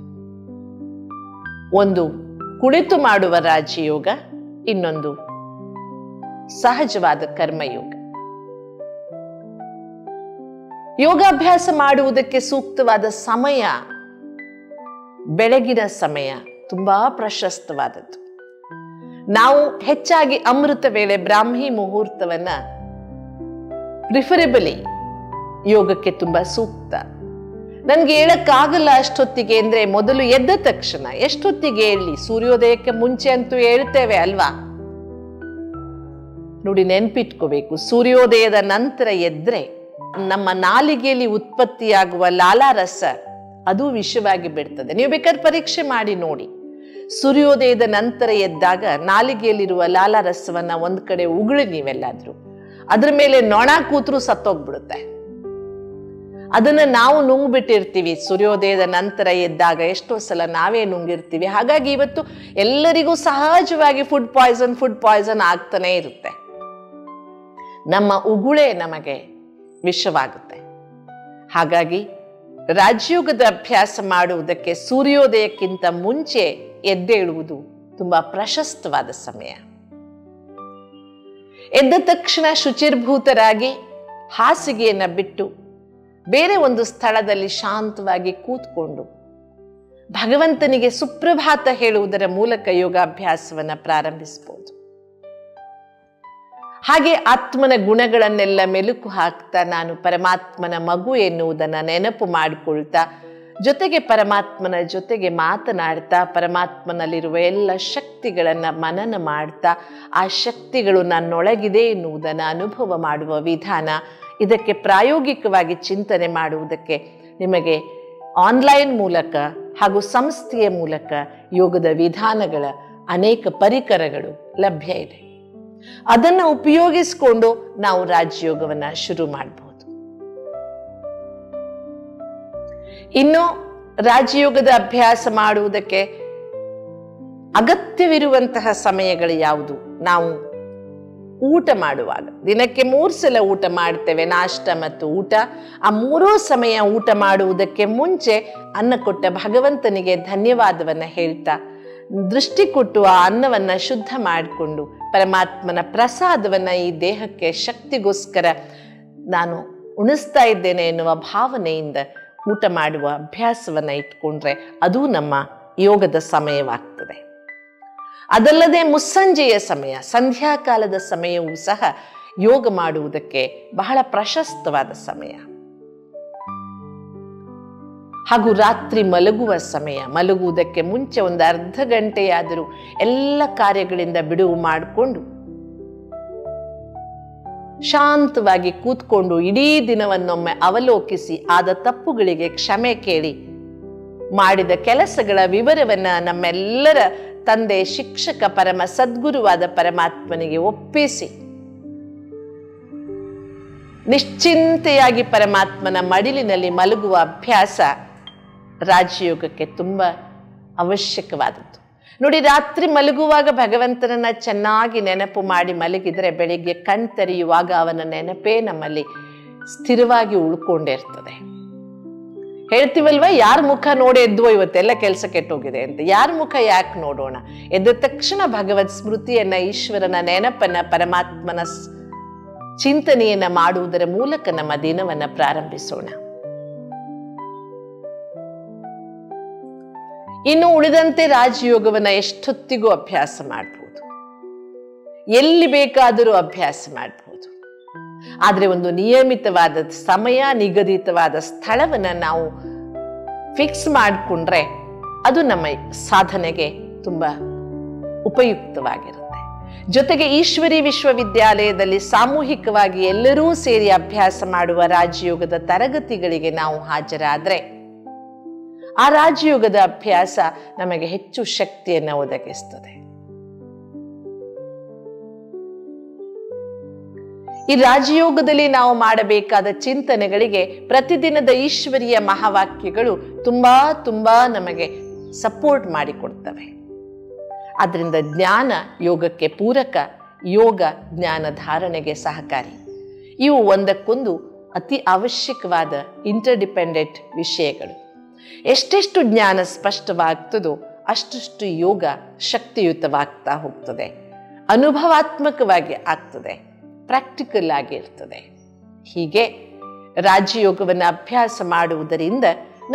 ಒಂದು ಕುಳಿತು ಮಾಡುವ ರಾಜಯೋಗ, ಇನ್ನೊಂದು ಸಹಜವಾದ ಕರ್ಮಯೋಗ. ಯೋಗಾಭ್ಯಾಸ ಮಾಡುವುದಕ್ಕೆ ಸೂಕ್ತವಾದ ಸಮಯ ಬೆಳಗಿನ ಸಮಯ ತುಂಬಾ ಪ್ರಶಸ್ತವಾದದ್ದು. ನಾವು ಹೆಚ್ಚಾಗಿ ಅಮೃತ ವೇಳೆ ಬ್ರಾಹ್ಮಿ ಮುಹೂರ್ತವನ್ನ ಪ್ರಿಫರೆಬಲಿ ಯೋಗಕ್ಕೆ ತುಂಬಾ ಸೂಕ್ತ. ನನ್ಗೆ ಹೇಳಕ್ಕಾಗಲ್ಲ ಅಷ್ಟೊತ್ತಿಗೆ ಅಂದ್ರೆ ಮೊದಲು ಎದ್ದ ತಕ್ಷಣ ಎಷ್ಟೊತ್ತಿಗೆ ಹೇಳಿ, ಸೂರ್ಯೋದಯಕ್ಕೆ ಮುಂಚೆ ಅಂತೂ ಹೇಳ್ತೇವೆ ಅಲ್ವಾ? ನೋಡಿ, ನೆನ್ಪಿಟ್ಕೋಬೇಕು, ಸೂರ್ಯೋದಯದ ನಂತರ ಎದ್ರೆ ನಮ್ಮ ನಾಲಿಗೆಯಲ್ಲಿ ಉತ್ಪತ್ತಿಯಾಗುವ ಲಾಲಾರಸ ಅದು ವಿಷವಾಗಿ ಬಿಡ್ತದೆ. ನೀವು ಬೇಕಾದ್ರೆ ಪರೀಕ್ಷೆ ಮಾಡಿ ನೋಡಿ. ಸೂರ್ಯೋದಯದ ನಂತರ ಎದ್ದಾಗ ನಾಲಿಗೆಯಲ್ಲಿರುವ ಲಾಲಾರಸವನ್ನ ಒಂದ್ ಕಡೆ ಉಗುಳಿ ನೀವೆಲ್ಲಾದ್ರೂ, ಅದ್ರ ಮೇಲೆ ನೊಣ ಕೂತ್ರು ಸತ್ತೋಗ್ಬಿಡುತ್ತೆ. ಅದನ್ನ ನಾವು ನುಂಗ್ಬಿಟ್ಟಿರ್ತೀವಿ ಸೂರ್ಯೋದಯದ ನಂತರ ಎದ್ದಾಗ. ಎಷ್ಟೋ ಸಲ ನಾವೇ ನುಂಗಿರ್ತೀವಿ. ಹಾಗಾಗಿ ಇವತ್ತು ಎಲ್ಲರಿಗೂ ಸಹಜವಾಗಿ ಫುಡ್ ಪಾಯ್ಸನ್ ಆಗ್ತಾನೆ ಇರುತ್ತೆ. ನಮ್ಮ ಉಗುಳೇ ನಮಗೆ ವಿಷವಾಗುತ್ತೆ. ಹಾಗಾಗಿ ರಾಜಯೋಗದ ಅಭ್ಯಾಸ ಮಾಡುವುದಕ್ಕೆ ಸೂರ್ಯೋದಯಕ್ಕಿಂತ ಮುಂಚೆ ಎದ್ದೇಳುವುದು ತುಂಬಾ ಪ್ರಶಸ್ತವಾದ ಸಮಯ. ಎದ್ದ ತಕ್ಷಣ ಶುಚಿರ್ಭೂತರಾಗಿ ಹಾಸಿಗೆಯನ್ನ ಬಿಟ್ಟು ಬೇರೆ ಒಂದು ಸ್ಥಳದಲ್ಲಿ ಶಾಂತವಾಗಿ ಕೂತ್ಕೊಂಡು ಭಗವಂತನಿಗೆ ಸುಪ್ರಭಾತ ಹೇಳುವುದರ ಮೂಲಕ ಯೋಗಾಭ್ಯಾಸವನ್ನ ಪ್ರಾರಂಭಿಸಬಹುದು. ಹಾಗೆ ಆತ್ಮನ ಗುಣಗಳನ್ನೆಲ್ಲ ಮೆಲುಕು ಹಾಕ್ತಾ ನಾನು ಪರಮಾತ್ಮನ ಮಗು ಎನ್ನುವುದನ್ನ ನೆನಪು ಮಾಡಿಕೊಳ್ತಾ, ಜೊತೆಗೆ ಪರಮಾತ್ಮನ ಜೊತೆಗೆ ಮಾತನಾಡ್ತಾ, ಪರಮಾತ್ಮನಲ್ಲಿರುವ ಎಲ್ಲ ಶಕ್ತಿಗಳನ್ನ ಮನನ ಮಾಡ್ತಾ, ಆ ಶಕ್ತಿಗಳು ನನ್ನೊಳಗಿದೆ ಎನ್ನುವುದನ್ನು ಅನುಭವ ಮಾಡುವ ವಿಧಾನ, ಇದಕ್ಕೆ ಪ್ರಾಯೋಗಿಕವಾಗಿ ಚಿಂತನೆ ಮಾಡುವುದಕ್ಕೆ ನಿಮಗೆ ಆನ್ಲೈನ್ ಮೂಲಕ ಹಾಗೂ ಸಂಸ್ಥೆಯ ಮೂಲಕ ಯೋಗದ ವಿಧಾನಗಳ ಅನೇಕ ಪರಿಕರಗಳು ಲಭ್ಯ ಇದೆ. ಅದನ್ನು ಉಪಯೋಗಿಸಿಕೊಂಡು ನಾವು ರಾಜಯೋಗವನ್ನ ಶುರು ಮಾಡಬಹುದು. ಇನ್ನು ರಾಜಯೋಗದ ಅಭ್ಯಾಸ ಮಾಡುವುದಕ್ಕೆ ಅಗತ್ಯವಿರುವಂತಹ ಸಮಯಗಳು ಯಾವುದು? ನಾವು ಊಟ ಮಾಡುವಾಗ ದಿನಕ್ಕೆ 3 ಸಲ ಊಟ ಮಾಡ್ತೇವೆ, ನಾಷ್ಟ ಮತ್ತು ಊಟ. ಆ 3 ಸಮಯ ಊಟ ಮಾಡುವುದಕ್ಕೆ ಮುಂಚೆ ಅನ್ನ ಕೊಟ್ಟ ಭಗವಂತನಿಗೆ ಧನ್ಯವಾದವನ್ನ ಹೇಳ್ತಾ, ದೃಷ್ಟಿ ಕೊಟ್ಟು ಆ ಅನ್ನವನ್ನ ಶುದ್ಧ ಮಾಡಿಕೊಂಡು ಪರಮಾತ್ಮನ ಪ್ರಸಾದವನ್ನ ಈ ದೇಹಕ್ಕೆ ಶಕ್ತಿಗೋಸ್ಕರ ನಾನು ಉಣಿಸ್ತಾ ಇದ್ದೇನೆ ಎನ್ನುವ ಭಾವನೆಯಿಂದ ಊಟ ಮಾಡುವ ಅಭ್ಯಾಸವನ್ನ ಇಟ್ಕೊಂಡ್ರೆ ಅದು ನಮ್ಮ ಯೋಗದ ಸಮಯವಾಗ್ತದೆ. ಅದಲ್ಲದೆ ಮುಸ್ಸಂಜೆಯ ಸಮಯ, ಸಂಧ್ಯಾಕಾಲದ ಸಮಯವೂ ಸಹ ಯೋಗ ಮಾಡುವುದಕ್ಕೆ ಬಹಳ ಪ್ರಶಸ್ತವಾದ ಸಮಯ. ಹಾಗೂ ರಾತ್ರಿ ಮಲಗುವ ಸಮಯ, ಮಲಗುವುದಕ್ಕೆ ಮುಂಚೆ ಒಂದು ಅರ್ಧ ಗಂಟೆಯಾದರೂ ಎಲ್ಲ ಕಾರ್ಯಗಳಿಂದ ಬಿಡುವು ಮಾಡಿಕೊಂಡು ಶಾಂತವಾಗಿ ಕೂತ್ಕೊಂಡು ಇಡೀ ದಿನವನ್ನೊಮ್ಮೆ ಅವಲೋಕಿಸಿ ಆದ ತಪ್ಪುಗಳಿಗೆ ಕ್ಷಮೆ ಕೇಳಿ ಮಾಡಿದ ಕೆಲಸಗಳ ವಿವರವನ್ನ ನಮ್ಮೆಲ್ಲರ ತಂದೆ, ಶಿಕ್ಷಕ, ಪರಮ ಸದ್ಗುರುವಾದ ಪರಮಾತ್ಮನಿಗೆ ಒಪ್ಪಿಸಿ ನಿಶ್ಚಿಂತೆಯಾಗಿ ಪರಮಾತ್ಮನ ಮಡಿಲಿನಲ್ಲಿ ಮಲಗುವ ಅಭ್ಯಾಸ ರಾಜಯೋಗಕ್ಕೆ ತುಂಬ ಅವಶ್ಯಕವಾದದ್ದು. ನೋಡಿ, ರಾತ್ರಿ ಮಲಗುವಾಗ ಭಗವಂತನನ್ನ ಚೆನ್ನಾಗಿ ನೆನಪು ಮಾಡಿ ಮಲಗಿದರೆ ಬೆಳಿಗ್ಗೆ ಕಣ್ತೆರೆಯುವಾಗ ಅವನ ನೆನಪೇ ನಮ್ಮಲ್ಲಿ ಸ್ಥಿರವಾಗಿ ಉಳ್ಕೊಂಡಿರ್ತದೆ. ಹೇಳ್ತೀವಲ್ವ, ಯಾರ ಮುಖ ನೋಡಿ ಎದ್ದುವ ಇವತ್ತೆಲ್ಲ ಕೆಲಸ ಕೆಟ್ಟೋಗಿದೆ ಅಂತ. ಯಾರ ಮುಖ ಯಾಕೆ ನೋಡೋಣ? ಎದ್ದ ತಕ್ಷಣ ಭಗವತ್ ಸ್ಮೃತಿಯನ್ನ, ಈಶ್ವರನ ನೆನಪನ್ನ, ಪರಮಾತ್ಮನ ಚಿಂತನೆಯನ್ನ ಮಾಡುವುದರ ಮೂಲಕ ನಮ್ಮ ದಿನವನ್ನ ಪ್ರಾರಂಭಿಸೋಣ. ಇನ್ನು ಉಳಿದಂತೆ ರಾಜಯೋಗವನ್ನ ಎಷ್ಟೊತ್ತಿಗೂ ಅಭ್ಯಾಸ ಮಾಡಬಹುದು, ಎಲ್ಲಿ ಬೇಕಾದರೂ ಅಭ್ಯಾಸ ಮಾಡಬಹುದು. ಆದರೆ ಒಂದು ನಿಯಮಿತವಾದ ಸಮಯ, ನಿಗದಿತವಾದ ಸ್ಥಳವನ್ನ ನಾವು ಫಿಕ್ಸ್ ಮಾಡಿಕೊಂಡ್ರೆ ಅದು ನಮ್ಮ ಸಾಧನೆಗೆ ತುಂಬಾ ಉಪಯುಕ್ತವಾಗಿರುತ್ತೆ. ಜೊತೆಗೆ ಈಶ್ವರಿ ವಿಶ್ವವಿದ್ಯಾಲಯದಲ್ಲಿ ಸಾಮೂಹಿಕವಾಗಿ ಎಲ್ಲರೂ ಸೇರಿ ಅಭ್ಯಾಸ ಮಾಡುವ ರಾಜಯೋಗದ ತರಗತಿಗಳಿಗೆ ನಾವು ಹಾಜರಾದ್ರೆ ಆ ರಾಜಯೋಗದ ಅಭ್ಯಾಸ ನಮಗೆ ಹೆಚ್ಚು ಶಕ್ತಿಯನ್ನು ಒದಗಿಸ್ತದೆ. ಈ ರಾಜಯೋಗದಲ್ಲಿ ನಾವು ಮಾಡಬೇಕಾದ ಚಿಂತನೆಗಳಿಗೆ ಪ್ರತಿದಿನದ ಈಶ್ವರಿಯ ಮಹಾವಾಕ್ಯಗಳು ತುಂಬಾ ನಮಗೆ ಸಪೋರ್ಟ್ ಮಾಡಿಕೊಡ್ತವೆ. ಅದರಿಂದ ಜ್ಞಾನ ಯೋಗಕ್ಕೆ ಪೂರಕ, ಯೋಗ ಜ್ಞಾನ ಧಾರಣೆಗೆ ಸಹಕಾರಿ. ಇವು ಒಂದಕ್ಕೊಂದು ಅತಿ ಅವಶ್ಯಕವಾದ ಇಂಟರ್ಡಿಪೆಂಡೆಂಟ್ ವಿಷಯಗಳು. ಎಷ್ಟೆಷ್ಟು ಜ್ಞಾನ ಸ್ಪಷ್ಟವಾಗ್ತದೋ ಅಷ್ಟಷ್ಟು ಯೋಗ ಶಕ್ತಿಯುತವಾಗ್ತಾ ಹೋಗ್ತದೆ, ಅನುಭವಾತ್ಮಕವಾಗಿ ಆಗ್ತದೆ, ಪ್ರಾಕ್ಟಿಕಲ್ ಆಗಿರ್ತದೆ. ಹೀಗೆ ರಾಜಯೋಗವನ್ನು ಅಭ್ಯಾಸ ಮಾಡುವುದರಿಂದ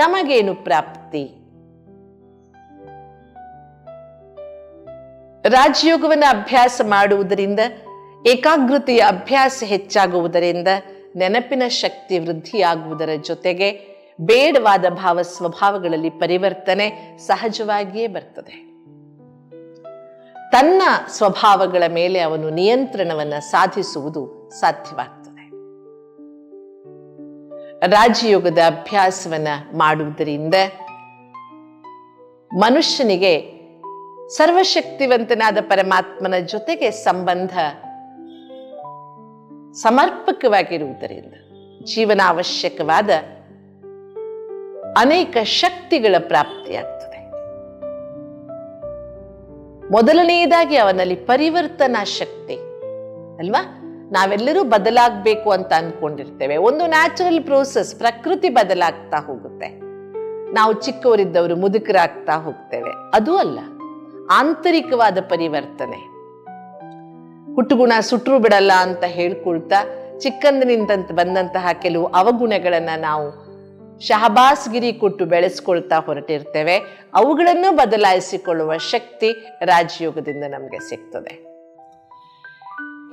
ನಮಗೇನು ಪ್ರಾಪ್ತಿ? ರಾಜಯೋಗವನ್ನು ಅಭ್ಯಾಸ ಮಾಡುವುದರಿಂದ ಏಕಾಗ್ರತೆಯ ಅಭ್ಯಾಸ ಹೆಚ್ಚಾಗುವುದರಿಂದ ನೆನಪಿನ ಶಕ್ತಿ ವೃದ್ಧಿಯಾಗುವುದರ ಜೊತೆಗೆ ಬೇಡವಾದ ಭಾವ ಸ್ವಭಾವಗಳಲ್ಲಿ ಪರಿವರ್ತನೆ ಸಹಜವಾಗಿಯೇ ಬರ್ತದೆ. ತನ್ನ ಸ್ವಭಾವಗಳ ಮೇಲೆ ಅವನು ನಿಯಂತ್ರಣವನ್ನು ಸಾಧಿಸುವುದು ಸಾಧ್ಯವಾಗ್ತದೆ. ರಾಜಯೋಗದ ಅಭ್ಯಾಸವನ್ನ ಮಾಡುವುದರಿಂದ ಮನುಷ್ಯನಿಗೆ ಸರ್ವಶಕ್ತಿವಂತನಾದ ಪರಮಾತ್ಮನ ಜೊತೆಗೆ ಸಂಬಂಧ ಸಮರ್ಪಕವಾಗಿರುವುದರಿಂದ ಜೀವನಾವಶ್ಯಕವಾದ ಅನೇಕ ಶಕ್ತಿಗಳ ಪ್ರಾಪ್ತಿಯಾಗ್ತದೆ. ಮೊದಲನೆಯದಾಗಿ ಅವನಲ್ಲಿ ಪರಿವರ್ತನಾ ಶಕ್ತಿ ಅಲ್ವಾ? ನಾವೆಲ್ಲರೂ ಬದಲಾಗಬೇಕು ಅಂತ ಅನ್ಕೊಂಡಿರ್ತೇವೆ. ಒಂದು ನ್ಯಾಚುರಲ್ ಪ್ರೋಸೆಸ್, ಪ್ರಕೃತಿ ಬದಲಾಗ್ತಾ ಹೋಗುತ್ತೆ. ನಾವು ಚಿಕ್ಕವರಿದ್ದವರು ಮುದುಕರಾಗ್ತಾ ಹೋಗ್ತೇವೆ. ಅದು ಅಲ್ಲ, ಆಂತರಿಕವಾದ ಪರಿವರ್ತನೆ. ಹುಟ್ಟುಗುಣ ಸುಟ್ರು ಬಿಡಲ್ಲ ಅಂತ ಹೇಳ್ಕೊಳ್ತಾ ಚಿಕ್ಕಂದಿನಿಂದ ಬಂದಂತಹ ಕೆಲವು ಅವಗುಣಗಳನ್ನ ನಾವು ಶಹಬಾಸ್ಗಿರಿ ಕೊಟ್ಟು ಬೆಳೆಸ್ಕೊಳ್ತಾ ಹೊರಟಿರ್ತೇವೆ. ಅವುಗಳನ್ನು ಬದಲಾಯಿಸಿಕೊಳ್ಳುವ ಶಕ್ತಿ ರಾಜಯೋಗದಿಂದ ನಮಗೆ ಸಿಗ್ತದೆ.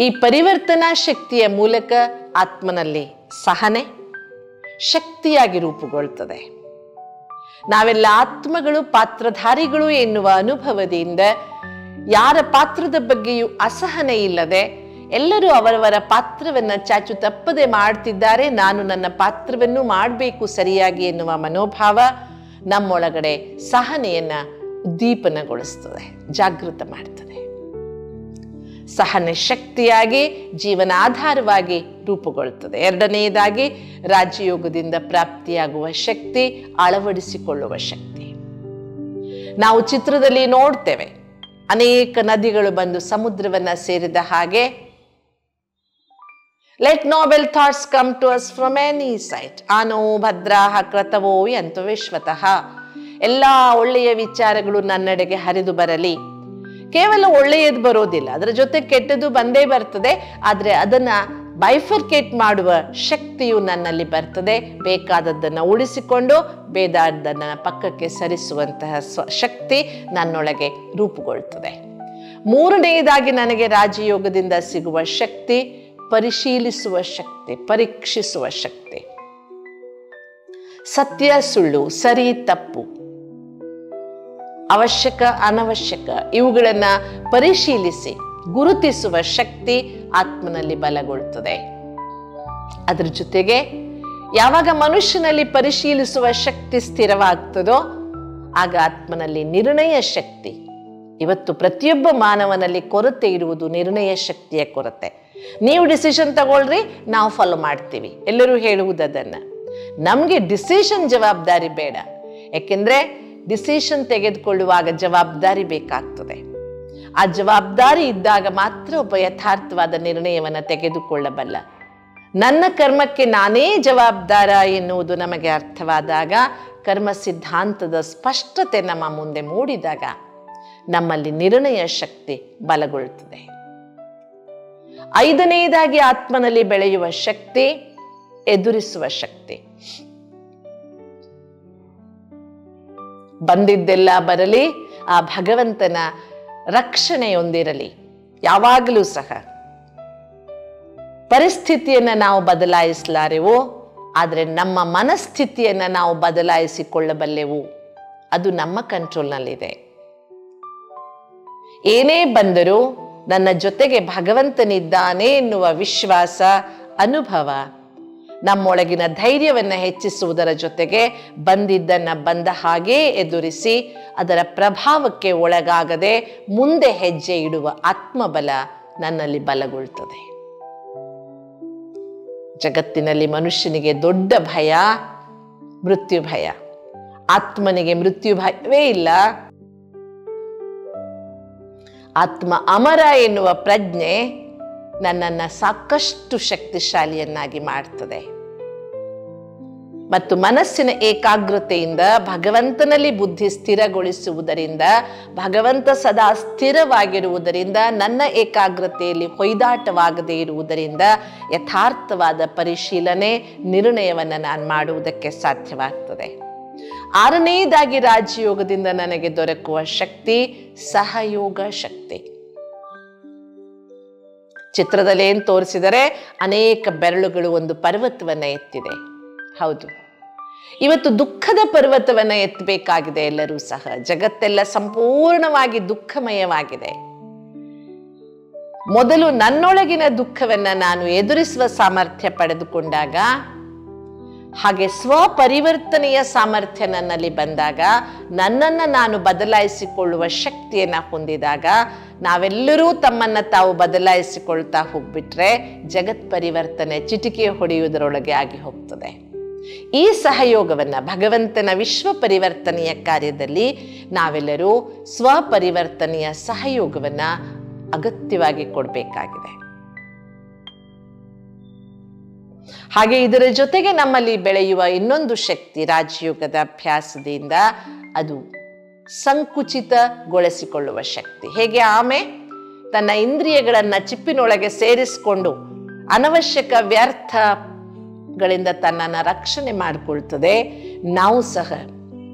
ಈ ಪರಿವರ್ತನಾ ಶಕ್ತಿಯ ಮೂಲಕ ಆತ್ಮನಲ್ಲಿ ಸಹನೆ ಶಕ್ತಿಯಾಗಿ ರೂಪುಗೊಳ್ತದೆ. ನಾವೆಲ್ಲ ಆತ್ಮಗಳು, ಪಾತ್ರಧಾರಿಗಳು ಎನ್ನುವ ಅನುಭವದಿಂದ ಯಾರ ಪಾತ್ರದ ಬಗ್ಗೆಯೂ ಅಸಹನೆ ಇಲ್ಲದೆ ಎಲ್ಲರೂ ಅವರವರ ಪಾತ್ರವನ್ನ ಚಾಚು ತಪ್ಪದೆ ಮಾಡ್ತಿದ್ದಾರೆ, ನಾನು ನನ್ನ ಪಾತ್ರವನ್ನು ಮಾಡಬೇಕು ಸರಿಯಾಗಿ ಎನ್ನುವ ಮನೋಭಾವ ನಮ್ಮೊಳಗಡೆ ಸಹನೆಯನ್ನ ಉದ್ದೀಪನಗೊಳಿಸ್ತದೆ, ಜಾಗೃತ ಮಾಡ್ತದೆ. ಸಹನೆ ಶಕ್ತಿಯಾಗಿ ಜೀವನಾಧಾರವಾಗಿ ರೂಪುಗೊಳ್ಳುತ್ತದೆ. ಎರಡನೆಯದಾಗಿ ರಾಜಯೋಗದಿಂದ ಪ್ರಾಪ್ತಿಯಾಗುವ ಶಕ್ತಿ ಅಳವಡಿಸಿಕೊಳ್ಳುವ ಶಕ್ತಿ. ನಾವು ಚಿತ್ರದಲ್ಲಿ ನೋಡ್ತೇವೆ, ಅನೇಕ ನದಿಗಳು ಬಂದು ಸಮುದ್ರವನ್ನ ಸೇರಿದ ಹಾಗೆ let noble thoughts come to us from any side, ಆನೋ ಭದ್ರಾಹ ಕ್ರತವೋ ಯಂತು ವಿಶ್ವತಃ. ಎಲ್ಲ ಒಳ್ಳೆಯ ವಿಚಾರಗಳು ನನ್ನೆಡೆಗೆ ಹರಿದು ಬರಲಿ. ಕೇವಲ ಒಳ್ಳೆಯದು ಬರೋದಿಲ್ಲ, ಅದರ ಜೊತೆ ಕೆಟ್ಟದ್ದು ಬಂದೇ ಬರ್ತದೆ. ಆದರೆ ಅದನ್ನ ಬೈಫರ್ಕೇಟ್ ಮಾಡುವ ಶಕ್ತಿಯು ನನ್ನಲ್ಲಿ ಬರ್ತದೆ. ಬೇಕಾದದ್ದನ್ನು ಉಳಿಸಿಕೊಂಡು ಬೇಡಾದದ್ದನ್ನು ಪಕ್ಕಕ್ಕೆ ಸರಿಸುವಂತಹ ಶಕ್ತಿ ನನ್ನೊಳಗೆ ರೂಪುಗೊಳ್ತದೆ. ಮೂರನೆಯದಾಗಿ ನನಗೆ ರಾಜಯೋಗದಿಂದ ಸಿಗುವ ಶಕ್ತಿ ಪರಿಶೀಲಿಸುವ ಶಕ್ತಿ, ಪರೀಕ್ಷಿಸುವ ಶಕ್ತಿ. ಸತ್ಯ ಸುಳ್ಳು, ಸರಿ ತಪ್ಪು, ಅವಶ್ಯಕ ಅನವಶ್ಯಕ ಇವುಗಳನ್ನ ಪರಿಶೀಲಿಸಿ ಗುರುತಿಸುವ ಶಕ್ತಿ ಆತ್ಮನಲ್ಲಿ ಬಲಗೊಳ್ಳುತ್ತದೆ. ಅದರ ಜೊತೆಗೆ ಯಾವಾಗ ಮನುಷ್ಯನಲ್ಲಿ ಪರಿಶೀಲಿಸುವ ಶಕ್ತಿ ಸ್ಥಿರವಾಗ್ತದೋ ಆಗ ಆತ್ಮನಲ್ಲಿ ನಿರ್ಣಯ ಶಕ್ತಿ. ಇವತ್ತು ಪ್ರತಿಯೊಬ್ಬ ಮಾನವನಲ್ಲಿ ಕೊರತೆ ಇರುವುದು ನಿರ್ಣಯ ಶಕ್ತಿಯ ಕೊರತೆ. ನೀವು ಡಿಸಿಷನ್ ತಗೊಳ್ರಿ, ನಾವು ಫಾಲೋ ಮಾಡ್ತೀವಿ, ಎಲ್ಲರೂ ಹೇಳುವುದನ್ನ. ನಮಗೆ ಡಿಸಿಷನ್ ಜವಾಬ್ದಾರಿ ಬೇಡ. ಯಾಕೆಂದ್ರೆ ಡಿಸಿಷನ್ ತೆಗೆದುಕೊಳ್ಳುವಾಗ ಜವಾಬ್ದಾರಿ ಬೇಕಾಗ್ತದೆ. ಆ ಜವಾಬ್ದಾರಿ ಇದ್ದಾಗ ಮಾತ್ರ ಒಬ್ಬ ಯಥಾರ್ಥವಾದ ನಿರ್ಣಯವನ್ನು ತೆಗೆದುಕೊಳ್ಳಬಲ್ಲ. ನನ್ನ ಕರ್ಮಕ್ಕೆ ನಾನೇ ಜವಾಬ್ದಾರ ಎನ್ನುವುದು ನಮಗೆ ಅರ್ಥವಾದಾಗ, ಕರ್ಮ ಸಿದ್ಧಾಂತದ ಸ್ಪಷ್ಟತೆ ನಮ್ಮ ಮುಂದೆ ಮೂಡಿದಾಗ ನಮ್ಮಲ್ಲಿ ನಿರ್ಣಯ ಶಕ್ತಿ ಬಲಗೊಳ್ಳುತ್ತದೆ. ಐದನೆಯದಾಗಿ ಆತ್ಮನಲ್ಲಿ ಬೆಳೆಯುವ ಶಕ್ತಿ ಎದುರಿಸುವ ಶಕ್ತಿ. ಬಂದಿದ್ದೆಲ್ಲ ಬರಲಿ, ಆ ಭಗವಂತನ ರಕ್ಷಣೆಯೊಂದಿರಲಿ. ಯಾವಾಗಲೂ ಸಹ ಪರಿಸ್ಥಿತಿಯನ್ನು ನಾವು ಬದಲಾಯಿಸಲಾರೆವು, ಆದರೆ ನಮ್ಮ ಮನಸ್ಥಿತಿಯನ್ನು ನಾವು ಬದಲಾಯಿಸಿಕೊಳ್ಳಬಲ್ಲೆವು. ಅದು ನಮ್ಮ ಕಂಟ್ರೋಲ್ನಲ್ಲಿದೆ. ಏನೇ ಬಂದರೂ ನನ್ನ ಜೊತೆಗೆ ಭಗವಂತನಿದ್ದಾನೆ ಎನ್ನುವ ವಿಶ್ವಾಸ, ಅನುಭವ ನಮ್ಮೊಳಗಿನ ಧೈರ್ಯವನ್ನು ಹೆಚ್ಚಿಸುವುದರ ಜೊತೆಗೆ ಬಂದಿದ್ದನ್ನು ಬಂದ ಹಾಗೇ ಎದುರಿಸಿ ಅದರ ಪ್ರಭಾವಕ್ಕೆ ಒಳಗಾಗದೆ ಮುಂದೆ ಹೆಜ್ಜೆ ಇಡುವ ಆತ್ಮಬಲ ನನ್ನಲ್ಲಿ ಬಲಗೊಳ್ಳುತ್ತದೆ. ಜಗತ್ತಿನಲ್ಲಿ ಮನುಷ್ಯನಿಗೆ ದೊಡ್ಡ ಭಯ ಮೃತ್ಯು ಭಯ. ಆತ್ಮನಿಗೆ ಮೃತ್ಯು ಭಯವೇ ಇಲ್ಲ. ಆತ್ಮ ಅಮರ ಎನ್ನುವ ಪ್ರಜ್ಞೆ ನನ್ನನ್ನು ಸಾಕಷ್ಟು ಶಕ್ತಿಶಾಲಿಯನ್ನಾಗಿ ಮಾಡ್ತದೆ. ಮತ್ತು ಮನಸ್ಸಿನ ಏಕಾಗ್ರತೆಯಿಂದ ಭಗವಂತನಲ್ಲಿ ಬುದ್ಧಿ ಸ್ಥಿರಗೊಳಿಸುವುದರಿಂದ, ಭಗವಂತ ಸದಾ ಸ್ಥಿರವಾಗಿರುವುದರಿಂದ, ನನ್ನ ಏಕಾಗ್ರತೆಯಲ್ಲಿ ಹೊಯ್ದಾಟವಾಗದೇ ಇರುವುದರಿಂದ ಯಥಾರ್ಥವಾದ ಪರಿಶೀಲನೆ, ನಿರ್ಣಯವನ್ನು ನಾನು ಮಾಡುವುದಕ್ಕೆ ಸಾಧ್ಯವಾಗ್ತದೆ. ಆರನೆಯದಾಗಿ ರಾಜಯೋಗದಿಂದ ನನಗೆ ದೊರಕುವ ಶಕ್ತಿ ಸಹಯೋಗ ಶಕ್ತಿ. ಚಿತ್ರದಲ್ಲಿ ಏನು ತೋರಿಸಿದರೆ ಅನೇಕ ಬೆರಳುಗಳು ಒಂದು ಪರ್ವತವನ್ನ ಎತ್ತಿದೆ. ಹೌದು, ಇವತ್ತು ದುಃಖದ ಪರ್ವತವನ್ನ ಎತ್ತಬೇಕಾಗಿದೆ ಎಲ್ಲರೂ ಸಹ. ಜಗತ್ತೆಲ್ಲ ಸಂಪೂರ್ಣವಾಗಿ ದುಃಖಮಯವಾಗಿದೆ. ಮೊದಲು ನನ್ನೊಳಗಿನ ದುಃಖವನ್ನ ನಾನು ಎದುರಿಸುವ ಸಾಮರ್ಥ್ಯ ಪಡೆದುಕೊಂಡಾಗ, ಹಾಗೆ ಸ್ವಪರಿವರ್ತನೆಯ ಸಾಮರ್ಥ್ಯ ನನ್ನಲ್ಲಿ ಬಂದಾಗ, ನನ್ನನ್ನು ನಾನು ಬದಲಾಯಿಸಿಕೊಳ್ಳುವ ಶಕ್ತಿಯನ್ನು ಹೊಂದಿದಾಗ, ನಾವೆಲ್ಲರೂ ತಮ್ಮನ್ನು ತಾವು ಬದಲಾಯಿಸಿಕೊಳ್ತಾ ಹೋಗ್ಬಿಟ್ರೆ ಜಗತ್ ಪರಿವರ್ತನೆ ಚಿಟಿಕೆ ಹೊಡೆಯುವುದರೊಳಗೆ ಆಗಿ ಹೋಗ್ತದೆ. ಈ ಸಹಯೋಗವನ್ನು, ಭಗವಂತನ ವಿಶ್ವ ಪರಿವರ್ತನೆಯ ಕಾರ್ಯದಲ್ಲಿ ನಾವೆಲ್ಲರೂ ಸ್ವಪರಿವರ್ತನೆಯ ಸಹಯೋಗವನ್ನು ಅಗತ್ಯವಾಗಿ ಕೊಡಬೇಕಾಗಿದೆ. ಹಾಗೆ ಇದರ ಜೊತೆಗೆ ನಮ್ಮಲ್ಲಿ ಬೆಳೆಯುವ ಇನ್ನೊಂದು ಶಕ್ತಿ ರಾಜಯೋಗದ ಅಭ್ಯಾಸದಿಂದ, ಅದು ಸಂಕುಚಿತಗೊಳಿಸಿಕೊಳ್ಳುವ ಶಕ್ತಿ. ಹೇಗೆ ಆಮೆ ತನ್ನ ಇಂದ್ರಿಯಗಳನ್ನು ಚಿಪ್ಪಿನೊಳಗೆ ಸೇರಿಸಿಕೊಂಡು ಅನವಶ್ಯಕ ವ್ಯರ್ಥಗಳಿಂದ ತನ್ನನ್ನು ರಕ್ಷಣೆ ಮಾಡಿಕೊಳ್ತದೆ, ನಾವು ಸಹ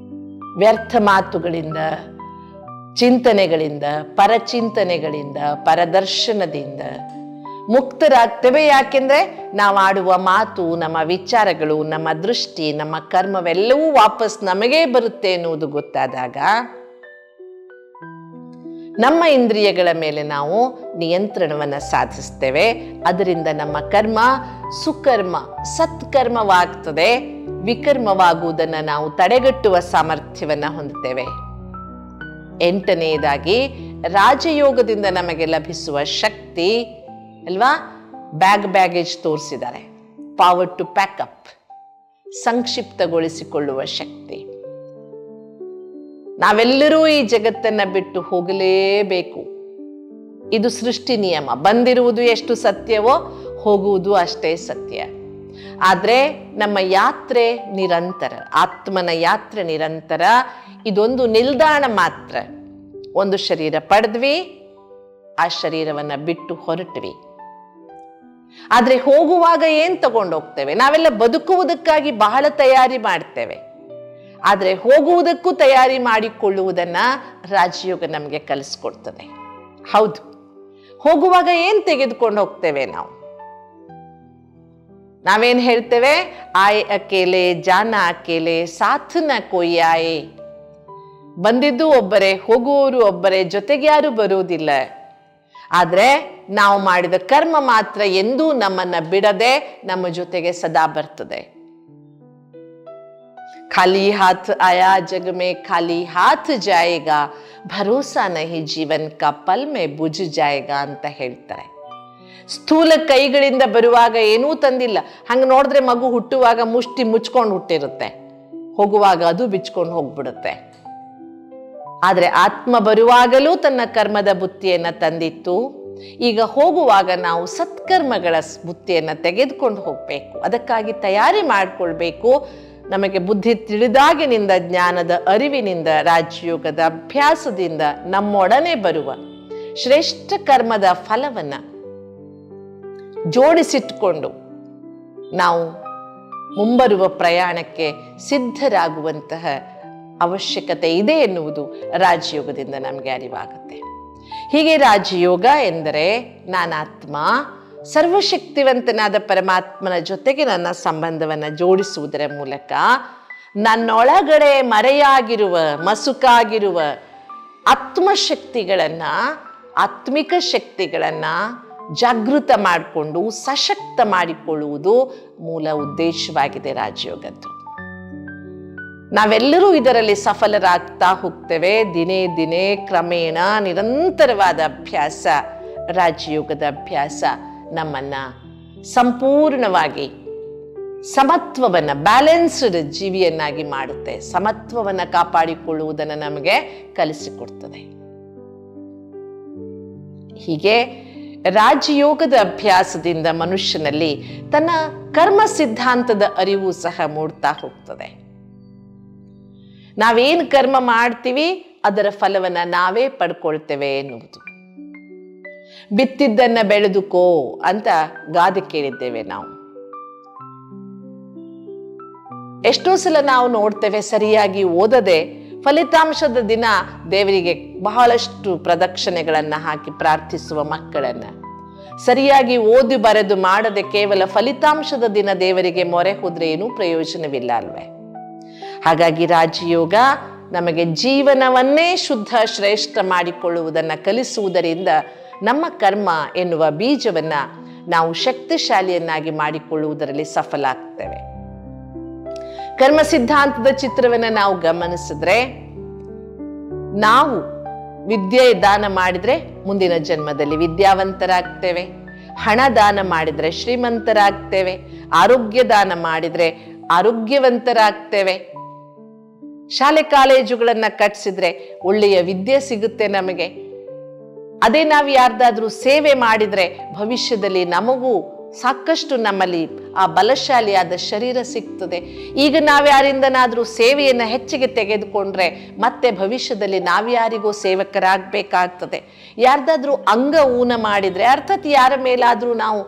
ವ್ಯರ್ಥ ಮಾತುಗಳಿಂದ, ಚಿಂತನೆಗಳಿಂದ, ಪರಚಿಂತನೆಗಳಿಂದ, ಪರದರ್ಶನದಿಂದ ಮುಕ್ತರಾಗ್ತೇವೆ. ಯಾಕೆಂದ್ರೆ ನಾವು ಆಡುವ ಮಾತು, ನಮ್ಮ ವಿಚಾರಗಳು, ನಮ್ಮ ದೃಷ್ಟಿ, ನಮ್ಮ ಕರ್ಮವೆಲ್ಲವೂ ವಾಪಸ್ ನಮಗೇ ಬರುತ್ತೆ ಎನ್ನುವುದು ಗೊತ್ತಾದಾಗ ನಮ್ಮ ಇಂದ್ರಿಯಗಳ ಮೇಲೆ ನಾವು ನಿಯಂತ್ರಣವನ್ನು ಸಾಧಿಸ್ತೇವೆ. ಅದರಿಂದ ನಮ್ಮ ಕರ್ಮ ಸುಕರ್ಮ, ಸತ್ಕರ್ಮವಾಗ್ತದೆ. ವಿಕರ್ಮವಾಗುವುದನ್ನು ನಾವು ತಡೆಗಟ್ಟುವ ಸಾಮರ್ಥ್ಯವನ್ನು ಹೊಂದುತ್ತೇವೆ. ಎಂಟನೆಯದಾಗಿ ರಾಜಯೋಗದಿಂದ ನಮಗೆ ಲಭಿಸುವ ಶಕ್ತಿ ಅಲ್ವಾ, ಬ್ಯಾಗೇಜ್ ತೋರಿಸಿದ್ದಾರೆ. ಪವರ್ ಟು ಪ್ಯಾಕಪ್, ಸಂಕ್ಷಿಪ್ತಗೊಳಿಸಿಕೊಳ್ಳುವ ಶಕ್ತಿ. ನಾವೆಲ್ಲರೂ ಈ ಜಗತ್ತನ್ನ ಬಿಟ್ಟು ಹೋಗಲೇಬೇಕು. ಇದು ಸೃಷ್ಟಿ ನಿಯಮ. ಬಂದಿರುವುದು ಎಷ್ಟು ಸತ್ಯವೋ ಹೋಗುವುದು ಅಷ್ಟೇ ಸತ್ಯ. ಆದ್ರೆ ನಮ್ಮ ಯಾತ್ರೆ ನಿರಂತರ, ಆತ್ಮನ ಯಾತ್ರೆ ನಿರಂತರ. ಇದೊಂದು ನಿಲ್ದಾಣ ಮಾತ್ರ. ಒಂದು ಶರೀರ ಪಡೆದ್ವಿ, ಆ ಶರೀರವನ್ನ ಬಿಟ್ಟು ಹೊರಟ್ವಿ. ಆದ್ರೆ ಹೋಗುವಾಗ ಏನ್ ತಗೊಂಡು ಹೋಗ್ತೇವೆ? ನಾವೆಲ್ಲ ಬದುಕುವುದಕ್ಕಾಗಿ ಬಹಳ ತಯಾರಿ ಮಾಡ್ತೇವೆ. ಆದ್ರೆ ಹೋಗುವುದಕ್ಕೂ ತಯಾರಿ ಮಾಡಿಕೊಳ್ಳುವುದನ್ನ ರಾಜಯೋಗ ನಮಗೆ ಕಲಿಸ್ಕೊಡ್ತದೆ. ಹೌದು, ಹೋಗುವಾಗ ಏನ್ ತೆಗೆದುಕೊಂಡು ಹೋಗ್ತೇವೆ? ನಾವು ನಾವೇನ್ ಹೇಳ್ತೇವೆ, ಆಯ್ ಅಕೇಲೆ ಜಾನ ಅಕೇಲೆ ಸಾಥ್ ನ ಕೊಯ್ ಆಯೆ. ಬಂದಿದ್ದು ಒಬ್ಬರೇ, ಹೋಗುವವರು ಒಬ್ಬರೇ, ಜೊತೆಗೆ ಯಾರು ಬರುವುದಿಲ್ಲ. ಆದ್ರೆ ನಾವು ಮಾಡಿದ ಕರ್ಮ ಮಾತ್ರ ಎಂದೂ ನಮ್ಮನ್ನ ಬಿಡದೆ ನಮ್ಮ ಜೊತೆಗೆ ಸದಾ ಬರ್ತದೆ. ಖಾಲಿ ಹಾತ್ ಆಯಾ ಜಗ ಮೇ ಖಾಲಿ ಹಾತ್ ಜಾಯೇಗಾ, ಭರೋಸಾ ನಹಿ ಜೀವನ್ ಕಾ ಪಲ್ ಮೇ ಬುಜ್ ಜಾಯೇಗಾ ಅಂತ ಹೇಳ್ತಾರೆ. ಸ್ಥೂಲ ಕೈಗಳಿಂದ ಬರುವಾಗ ಏನೂ ತಂದಿಲ್ಲ. ಹಂಗ ನೋಡಿದ್ರೆ ಮಗು ಹುಟ್ಟುವಾಗ ಮುಷ್ಟಿ ಮುಚ್ಕೊಂಡು ಹುಟ್ಟಿರುತ್ತೆ, ಹೋಗುವಾಗ ಅದು ಬಿಚ್ಕೊಂಡು ಹೋಗ್ಬಿಡುತ್ತೆ. ಆದ್ರೆ ಆತ್ಮ ಬರುವಾಗಲೂ ತನ್ನ ಕರ್ಮದ ಬುತ್ತಿಯನ್ನ ತಂದಿತ್ತು. ಈಗ ಹೋಗುವಾಗ ನಾವು ಸತ್ಕರ್ಮಗಳ ಬುತ್ತಿಯನ್ನ ತೆಗೆದುಕೊಂಡು ಹೋಗ್ಬೇಕು. ಅದಕ್ಕಾಗಿ ತಯಾರಿ ಮಾಡಿಕೊಳ್ಬೇಕು. ನಮಗೆ ಬುದ್ಧಿ ತಿಳಿದಾಗಿನಿಂದ, ಜ್ಞಾನದ ಅರಿವಿನಿಂದ, ರಾಜಯೋಗದ ಅಭ್ಯಾಸದಿಂದ ನಮ್ಮೊಡನೆ ಬರುವ ಶ್ರೇಷ್ಠ ಕರ್ಮದ ಫಲವನ್ನ ಜೋಡಿಸಿಟ್ಕೊಂಡು ನಾವು ಮುಂಬರುವ ಪ್ರಯಾಣಕ್ಕೆ ಸಿದ್ಧರಾಗುವಂತಹ ಅವಶ್ಯಕತೆ ಇದೆ ಎನ್ನುವುದು ರಾಜಯೋಗದಿಂದ ನಮಗೆ ಅರಿವಾಗುತ್ತೆ. ಹೀಗೆ ರಾಜಯೋಗ ಎಂದರೆ ನಾನಾತ್ಮ ಸರ್ವಶಕ್ತಿವಂತನಾದ ಪರಮಾತ್ಮನ ಜೊತೆಗೆ ನನ್ನ ಸಂಬಂಧವನ್ನು ಜೋಡಿಸುವುದರ ಮೂಲಕ ನನ್ನೊಳಗಡೆ ಮರೆಯಾಗಿರುವ, ಮಸುಕಾಗಿರುವ ಆತ್ಮಶಕ್ತಿಗಳನ್ನು, ಆತ್ಮಿಕ ಶಕ್ತಿಗಳನ್ನು ಜಾಗೃತ ಮಾಡಿಕೊಂಡು ಸಶಕ್ತ ಮಾಡಿಕೊಳ್ಳುವುದು ಮೂಲ ಉದ್ದೇಶವಾಗಿದೆ ರಾಜಯೋಗದ್ದು. ನಾವೆಲ್ಲರೂ ಇದರಲ್ಲಿ ಸಫಲರಾಗ್ತಾ ಹೋಗ್ತೇವೆ. ದಿನೇ ದಿನೇ ಕ್ರಮೇಣ ನಿರಂತರವಾದ ಅಭ್ಯಾಸ, ರಾಜಯೋಗದ ಅಭ್ಯಾಸ ನಮ್ಮನ್ನ ಸಂಪೂರ್ಣವಾಗಿ ಸಮತ್ವವನ್ನು, ಬ್ಯಾಲೆನ್ಸ್ಡ್ ಜೀವಿಯನ್ನಾಗಿ ಮಾಡುತ್ತೆ. ಸಮತ್ವವನ್ನು ಕಾಪಾಡಿಕೊಳ್ಳುವುದನ್ನು ನಮಗೆ ಕಲಿಸಿಕೊಡ್ತದೆ. ಹೀಗೆ ರಾಜಯೋಗದ ಅಭ್ಯಾಸದಿಂದ ಮನುಷ್ಯನಲ್ಲಿ ತನ್ನ ಕರ್ಮ ಸಿದ್ಧಾಂತದ ಅರಿವು ಸಹ ಮೂಡ್ತಾ ಹೋಗ್ತದೆ. ನಾವೇನು ಕರ್ಮ ಮಾಡ್ತೀವಿ ಅದರ ಫಲವನ್ನ ನಾವೇ ಪಡ್ಕೊಳ್ತೇವೆ ಎನ್ನುವುದು. ಬಿತ್ತಿದ್ದನ್ನ ಬೆಳೆದುಕೋ ಅಂತ ಗಾದೆ ಕೇಳಿದ್ದೇವೆ ನಾವು. ಎಷ್ಟೋ ಸಲ ನಾವು ನೋಡ್ತೇವೆ, ಸರಿಯಾಗಿ ಓದದೆ ಫಲಿತಾಂಶದ ದಿನ ದೇವರಿಗೆ ಬಹಳಷ್ಟು ಪ್ರದಕ್ಷಿಣೆಗಳನ್ನ ಹಾಕಿ ಪ್ರಾರ್ಥಿಸುವ ಮಕ್ಕಳನ್ನ, ಸರಿಯಾಗಿ ಓದಿ ಬರೆದು ಮಾಡದೆ ಕೇವಲ ಫಲಿತಾಂಶದ ದಿನ ದೇವರಿಗೆ ಮೊರೆ ಹೋದ್ರೆ ಏನೂ ಪ್ರಯೋಜನವಿಲ್ಲ ಅಲ್ವೇ? ಹಾಗಾಗಿ ರಾಜಯೋಗ ನಮಗೆ ಜೀವನವನ್ನೇ ಶುದ್ಧ ಶ್ರೇಷ್ಠ ಮಾಡಿಕೊಳ್ಳುವುದನ್ನು ಕಲಿಸುವುದರಿಂದ ನಮ್ಮ ಕರ್ಮ ಎನ್ನುವ ಬೀಜವನ್ನ ನಾವು ಶಕ್ತಿಶಾಲಿಯನ್ನಾಗಿ ಮಾಡಿಕೊಳ್ಳುವುದರಲ್ಲಿ ಸಫಲ ಆಗ್ತೇವೆ. ಕರ್ಮ ಸಿದ್ಧಾಂತದ ಚಿತ್ರವನ್ನು ನಾವು ಗಮನಿಸಿದ್ರೆ, ನಾವು ವಿದ್ಯೆ ದಾನ ಮಾಡಿದ್ರೆ ಮುಂದಿನ ಜನ್ಮದಲ್ಲಿ ವಿದ್ಯಾವಂತರಾಗ್ತೇವೆ, ಹಣ ದಾನ ಮಾಡಿದ್ರೆ ಶ್ರೀಮಂತರಾಗ್ತೇವೆ, ಆರೋಗ್ಯ ದಾನ ಮಾಡಿದ್ರೆ ಆರೋಗ್ಯವಂತರಾಗ್ತೇವೆ, ಶಾಲೆ ಕಾಲೇಜುಗಳನ್ನ ಕಟ್ಟಿಸಿದ್ರೆ ಒಳ್ಳೆಯ ವಿದ್ಯೆ ಸಿಗುತ್ತೆ ನಮಗೆ. ಅದೇ ನಾವು ಯಾರ್ದಾದ್ರೂ ಸೇವೆ ಮಾಡಿದ್ರೆ ಭವಿಷ್ಯದಲ್ಲಿ ನಮಗೂ ಸಾಕಷ್ಟು ನಮ್ಮಲ್ಲಿ ಆ ಬಲಶಾಲಿಯಾದ ಶರೀರ ಸಿಗ್ತದೆ. ಈಗ ನಾವ್ಯಾರಿಂದನಾದ್ರೂ ಸೇವೆಯನ್ನ ಹೆಚ್ಚಿಗೆ ತೆಗೆದುಕೊಂಡ್ರೆ ಮತ್ತೆ ಭವಿಷ್ಯದಲ್ಲಿ ನಾವ್ಯಾರಿಗೂ ಸೇವಕರಾಗಬೇಕಾಗ್ತದೆ. ಯಾರ್ದಾದ್ರೂ ಅಂಗ ಊನ ಮಾಡಿದ್ರೆ, ಅರ್ಥಾತ್ ಯಾರ ಮೇಲಾದ್ರೂ ನಾವು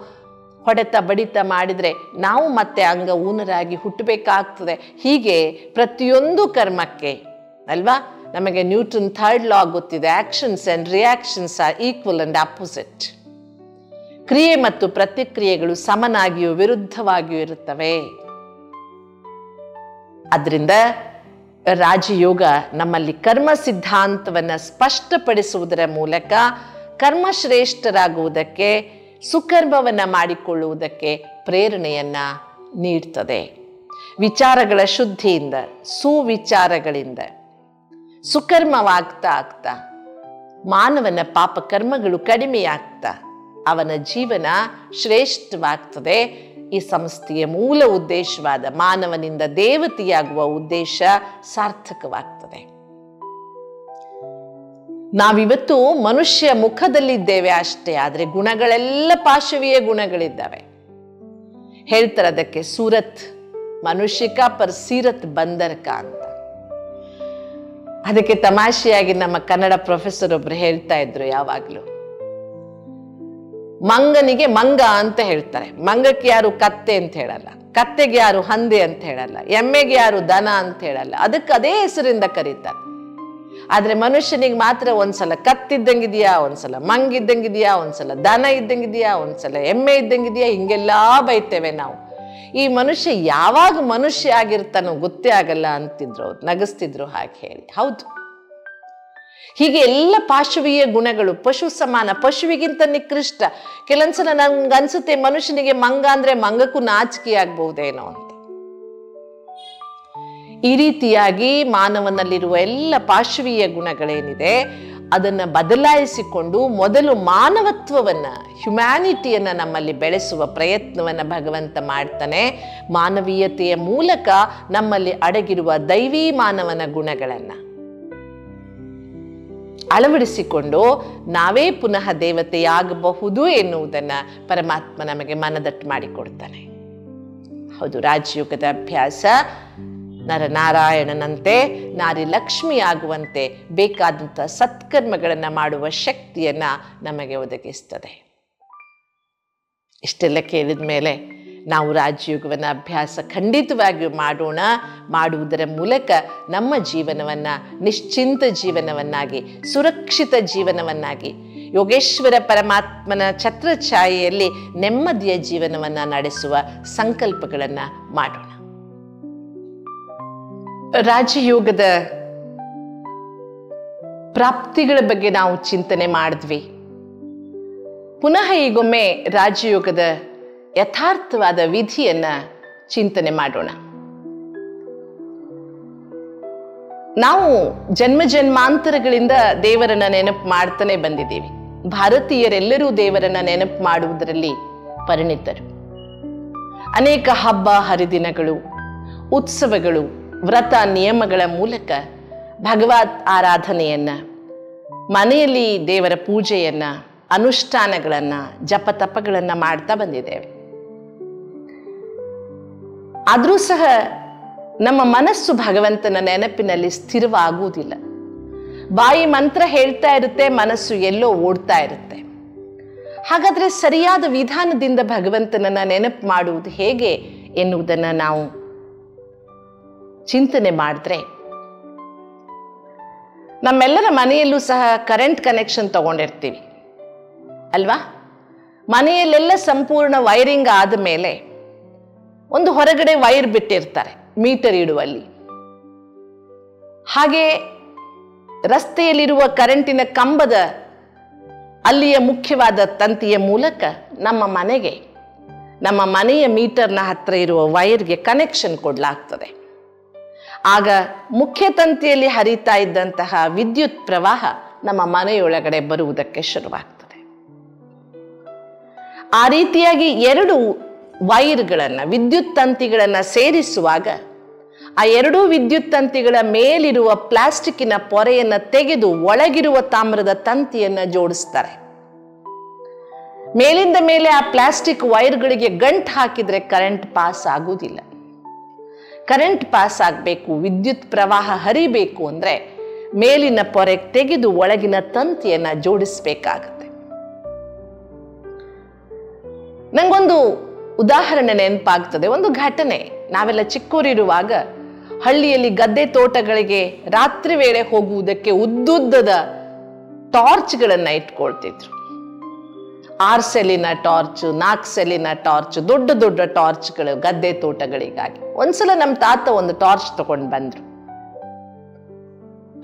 ಹೊಡೆತ ಬಡಿತ ಮಾಡಿದ್ರೆ ನಾವು ಮತ್ತೆ ಅಂಗ ಊನರಾಗಿ ಹುಟ್ಟಬೇಕಾಗ್ತದೆ. ಹೀಗೆ ಪ್ರತಿಯೊಂದು ಕರ್ಮಕ್ಕೆ ಅಲ್ವಾ, ನಮಗೆ ನ್ಯೂಟನ್ ಥರ್ಡ್ ಲಾ ಗೊತ್ತಿದೆ, actions and reactions are equal and opposite. ಕ್ರಿಯೆ ಮತ್ತು ಪ್ರತಿಕ್ರಿಯೆಗಳು ಸಮನಾಗಿಯೂ ವಿರುದ್ಧವಾಗಿಯೂ ಇರುತ್ತವೆ. ಅದರಿಂದ ರಾಜಯೋಗ ನಮ್ಮಲ್ಲಿ ಕರ್ಮ ಸಿದ್ಧಾಂತವನ್ನು ಸ್ಪಷ್ಟಪಡಿಸುವುದರ ಮೂಲಕ ಕರ್ಮಶ್ರೇಷ್ಠರಾಗುವುದಕ್ಕೆ, ಸುಕರ್ಮವನ್ನು ಮಾಡಿಕೊಳ್ಳುವುದಕ್ಕೆ ಪ್ರೇರಣೆಯನ್ನ ನೀಡ್ತದೆ. ವಿಚಾರಗಳ ಶುದ್ಧಿಯಿಂದ, ಸುವಿಚಾರಗಳಿಂದ ಸುಕರ್ಮವಾಗ್ತಾ ಆಗ್ತಾ ಮಾನವನ ಪಾಪ ಕರ್ಮಗಳು ಕಡಿಮೆಯಾಗ್ತಾ ಅವನ ಜೀವನ ಶ್ರೇಷ್ಠವಾಗ್ತದೆ. ಈ ಸಂಸ್ಥೆಯ ಮೂಲ ಉದ್ದೇಶವಾದ ಮಾನವನಿಂದ ದೇವತೆಯಾಗುವ ಉದ್ದೇಶ ಸಾರ್ಥಕವಾಗ್ತದೆ. ನಾವಿವತ್ತು ಮನುಷ್ಯ ಮುಖದಲ್ಲಿದ್ದೇವೆ ಅಷ್ಟೇ, ಆದರೆ ಗುಣಗಳೆಲ್ಲ ಪಾಶವಿಯ ಗುಣಗಳಿದ್ದಾವೆ. ಹೇಳ್ತಾರೆ ಅದಕ್ಕೆ ಸೂರತ್ ಮನುಷ್ಯಕ ಪರ್ ಸೀರತ್ ಬಂದರ್ಕ ಅಂತ. ಅದಕ್ಕೆ ತಮಾಷೆಯಾಗಿ ನಮ್ಮ ಕನ್ನಡ ಪ್ರೊಫೆಸರ್ ಒಬ್ರು ಹೇಳ್ತಾ ಇದ್ರು, ಯಾವಾಗ್ಲೂ ಮಂಗನಿಗೆ ಮಂಗ ಅಂತ ಹೇಳ್ತಾರೆ, ಮಂಗಕ್ಕೆ ಯಾರು ಕತ್ತೆ ಅಂತ ಹೇಳಲ್ಲ, ಕತ್ತೆಗೆ ಯಾರು ಹಂದಿ ಅಂತ ಹೇಳಲ್ಲ, ಎಮ್ಮೆಗೆ ಯಾರು ದನ ಅಂತ ಹೇಳಲ್ಲ, ಅದಕ್ಕೆ ಅದೇ ಹೆಸರಿಂದ ಕರೀತಾರೆ. ಆದ್ರೆ ಮನುಷ್ಯನಿಗೆ ಮಾತ್ರ ಒಂದ್ಸಲ ಕತ್ತಿದ್ದಂಗಿದೆಯಾ, ಒಂದ್ಸಲ ಮಂಗಿದ್ದಂಗಿದೆಯಾ, ಒಂದ್ಸಲ ದನ ಇದ್ದಂಗಿದೆಯಾ, ಒಂದ್ಸಲ ಎಮ್ಮೆ ಇದ್ದಂಗಿದೆಯಾ, ಹಿಂಗೆಲ್ಲಾ ಬೈತೇವೆ ನಾವು. ಈ ಮನುಷ್ಯ ಯಾವಾಗ ಮನುಷ್ಯ ಆಗಿರ್ತಾನೋ ಗೊತ್ತೇ ಆಗಲ್ಲ ಅಂತಿದ್ರು ಅವ್ರು, ನಗಿಸ್ತಿದ್ರು ಹಾಗೆ ಹೇಳಿ. ಹೌದು, ಹೀಗೆ ಎಲ್ಲ ಪಾಶವೀಯ ಗುಣಗಳು ಪಶು ಸಮಾನ, ಪಶುವಿಗಿಂತ ನಿಕೃಷ್ಟ. ಕೆಲವೊಂದ್ಸಲ ನನ್ಗನ್ಸುತ್ತೆ ಮನುಷ್ಯನಿಗೆ ಮಂಗ ಅಂದ್ರೆ ಮಂಗಕ್ಕೂ ನಾಚಿಕೆ ಆಗ್ಬಹುದೇನೋ ಅಂತ. ಈ ರೀತಿಯಾಗಿ ಮಾನವನಲ್ಲಿರುವ ಎಲ್ಲ ಪಾಶವೀಯ ಗುಣಗಳೇನಿದೆ ಅದನ್ನ ಬದಲಾಯಿಸಿಕೊಂಡು ಮೊದಲು ಮಾನವತ್ವವನ್ನ, ಹ್ಯುಮ್ಯಾನಿಟಿಯನ್ನ ನಮ್ಮಲ್ಲಿ ಬೆಳೆಸುವ ಪ್ರಯತ್ನವನ್ನ ಭಗವಂತ ಮಾಡ್ತಾನೆ. ಮಾನವೀಯತೆಯ ಮೂಲಕ ನಮ್ಮಲ್ಲಿ ಅಡಗಿರುವ ದೈವೀ ಮಾನವನ ಗುಣಗಳನ್ನ ಅಳವಡಿಸಿಕೊಂಡು ನಾವೇ ಪುನಃ ದೇವತೆಯಾಗಬಹುದು ಎನ್ನುವುದನ್ನ ಪರಮಾತ್ಮ ನಮಗೆ ಮನದಟ್ಟು ಮಾಡಿಕೊಡ್ತಾನೆ. ಹೌದು, ರಾಜಯೋಗದ ಅಭ್ಯಾಸ ನರನಾರಾಯಣನಂತೆ ನಾರಿ ಲಕ್ಷ್ಮಿಯಾಗುವಂತೆ ಬೇಕಾದಂಥ ಸತ್ಕರ್ಮಗಳನ್ನು ಮಾಡುವ ಶಕ್ತಿಯನ್ನ ನಮಗೆ ಒದಗಿಸ್ತದೆ. ಇಷ್ಟೆಲ್ಲ ಕೇಳಿದ ಮೇಲೆ ನಾವು ರಾಜಯೋಗವನ್ನ ಅಭ್ಯಾಸ ಖಂಡಿತವಾಗಿಯೂ ಮಾಡೋಣ. ಮಾಡುವುದರ ಮೂಲಕ ನಮ್ಮ ಜೀವನವನ್ನ ನಿಶ್ಚಿಂತ ಜೀವನವನ್ನಾಗಿ, ಸುರಕ್ಷಿತ ಜೀವನವನ್ನಾಗಿ, ಯೋಗೇಶ್ವರ ಪರಮಾತ್ಮನ ಛತ್ರಛಾಯೆಯಲ್ಲಿ ನೆಮ್ಮದಿಯ ಜೀವನವನ್ನ ನಡೆಸುವ ಸಂಕಲ್ಪಗಳನ್ನ ಮಾಡೋಣ. ರಾಜಯೋಗದ ಪ್ರಾಪ್ತಿಗಳ ಬಗ್ಗೆ ನಾವು ಚಿಂತನೆ ಮಾಡಿದ್ವಿ. ಪುನಃ ಈಗೊಮ್ಮೆ ರಾಜಯೋಗದ ಯಥಾರ್ಥವಾದ ವಿಧಿಯನ್ನ ಚಿಂತನೆ ಮಾಡೋಣ. ನಾವು ಜನ್ಮ ಜನ್ಮಾಂತರಗಳಿಂದ ದೇವರನ್ನ ನೆನಪು ಮಾಡ್ತಾನೆ ಬಂದಿದ್ದೀವಿ. ಭಾರತೀಯರೆಲ್ಲರೂ ದೇವರನ್ನ ನೆನಪು ಮಾಡುವುದರಲ್ಲಿ ಪರಿಣಿತರು. ಅನೇಕ ಹಬ್ಬ ಹರಿದಿನಗಳು, ಉತ್ಸವಗಳು, ವ್ರತ ನಿಯಮಗಳ ಮೂಲಕ ಭಗವತ್ ಆರಾಧನೆಯನ್ನ, ಮನೆಯಲ್ಲಿ ದೇವರ ಪೂಜೆಯನ್ನ, ಅನುಷ್ಠಾನಗಳನ್ನ, ಜಪತಪಗಳನ್ನ ಮಾಡ್ತಾ ಬಂದಿದ್ದೇವೆ. ಆದರೂ ಸಹ ನಮ್ಮ ಮನಸ್ಸು ಭಗವಂತನ ನೆನಪಿನಲ್ಲಿ ಸ್ಥಿರವಾಗುವುದಿಲ್ಲ. ಬಾಯಿ ಮಂತ್ರ ಹೇಳ್ತಾ ಇರುತ್ತೆ, ಮನಸ್ಸು ಎಲ್ಲೋ ಓಡ್ತಾ ಇರುತ್ತೆ. ಹಾಗಾದ್ರೆ ಸರಿಯಾದ ವಿಧಾನದಿಂದ ಭಗವಂತನನ್ನ ನೆನಪು ಮಾಡುವುದು ಹೇಗೆ ಎನ್ನುವುದನ್ನು ನಾವು ಚಿಂತನೆ ಮಾಡಿದ್ರೆ, ನಮ್ಮೆಲ್ಲರ ಮನೆಯಲ್ಲೂ ಸಹ ಕರೆಂಟ್ ಕನೆಕ್ಷನ್ ತಗೊಂಡಿರ್ತೀವಿ ಅಲ್ವಾ? ಮನೆಯಲ್ಲೆಲ್ಲ ಸಂಪೂರ್ಣ ವೈರಿಂಗ್ ಆದ ಮೇಲೆ ಒಂದು ಹೊರಗಡೆ ವೈರ್ ಬಿಟ್ಟಿರ್ತಾರೆ ಮೀಟರ್ ಇಡುವಲ್ಲಿ. ಹಾಗೆ ರಸ್ತೆಯಲ್ಲಿರುವ ಕರೆಂಟಿನ ಕಂಬದ ಅಲ್ಲಿಯ ಮುಖ್ಯವಾದ ತಂತಿಯ ಮೂಲಕ ನಮ್ಮ ಮನೆಯ ಮೀಟರ್ನ ಹತ್ರ ಇರುವ ವೈರ್ಗೆ ಕನೆಕ್ಷನ್ ಕೊಡಲಾಗ್ತದೆ. ಆಗ ಮುಖ್ಯ ತಂತಿಯಲ್ಲಿ ಹರಿತಾ ಇದ್ದಂತಹ ವಿದ್ಯುತ್ ಪ್ರವಾಹ ನಮ್ಮ ಮನೆಯೊಳಗಡೆ ಬರುವುದಕ್ಕೆ ಶುರುವಾಗ್ತದೆ. ಆ ರೀತಿಯಾಗಿ ಎರಡು ವೈರ್ಗಳನ್ನ, ವಿದ್ಯುತ್ ತಂತಿಗಳನ್ನ ಸೇರಿಸುವಾಗ ಆ ಎರಡೂ ವಿದ್ಯುತ್ ತಂತಿಗಳ ಮೇಲಿರುವ ಪ್ಲಾಸ್ಟಿಕ್ಕಿನ ಪೊರೆಯನ್ನ ತೆಗೆದು ಒಳಗಿರುವ ತಾಮ್ರದ ತಂತಿಯನ್ನ ಜೋಡಿಸ್ತಾರೆ. ಮೇಲಿಂದ ಮೇಲೆ ಆ ಪ್ಲಾಸ್ಟಿಕ್ ವೈರ್ಗಳಿಗೆ ಗಂಟು ಹಾಕಿದ್ರೆ ಕರೆಂಟ್ ಪಾಸ್ ಆಗುವುದಿಲ್ಲ. ಕರೆಂಟ್ ಪಾಸ್ ಆಗಬೇಕು, ವಿದ್ಯುತ್ ಪ್ರವಾಹ ಹರಿಬೇಕು ಅಂದ್ರೆ ಮೇಲಿನ ಪೊರೆ ತೆಗೆದು ಒಳಗಿನ ತಂತಿಯನ್ನ ಜೋಡಿಸ್ಬೇಕಾಗತ್ತೆ. ನಂಗೊಂದು ಉದಾಹರಣೆ ನೆನಪಾಗ್ತದೆ, ಒಂದು ಘಟನೆ. ನಾವೆಲ್ಲ ಚಿಕ್ಕವರಿರುವಾಗ ಹಳ್ಳಿಯಲ್ಲಿ ಗದ್ದೆ ತೋಟಗಳಿಗೆ ರಾತ್ರಿ ವೇಳೆ ಹೋಗುವುದಕ್ಕೆ ಉದ್ದುದ್ದದ ಟಾರ್ಚ್ಗಳನ್ನ ಇಟ್ಕೊಳ್ತಿದ್ರು. 6 ಸೆಲ್ಲಿನ ಟಾರ್ಚ್, 4 ಸೆಲ್ಲಿನ ಟಾರ್ಚ್, ದೊಡ್ಡ ದೊಡ್ಡ ಟಾರ್ಚ್ಗಳು ಗದ್ದೆ ತೋಟಗಳಿಗಾಗಿ. ಒಂದ್ಸಲ ನಮ್ಮ ತಾತ ಒಂದು ಟಾರ್ಚ್ ತಗೊಂಡು ಬಂದ್ರು.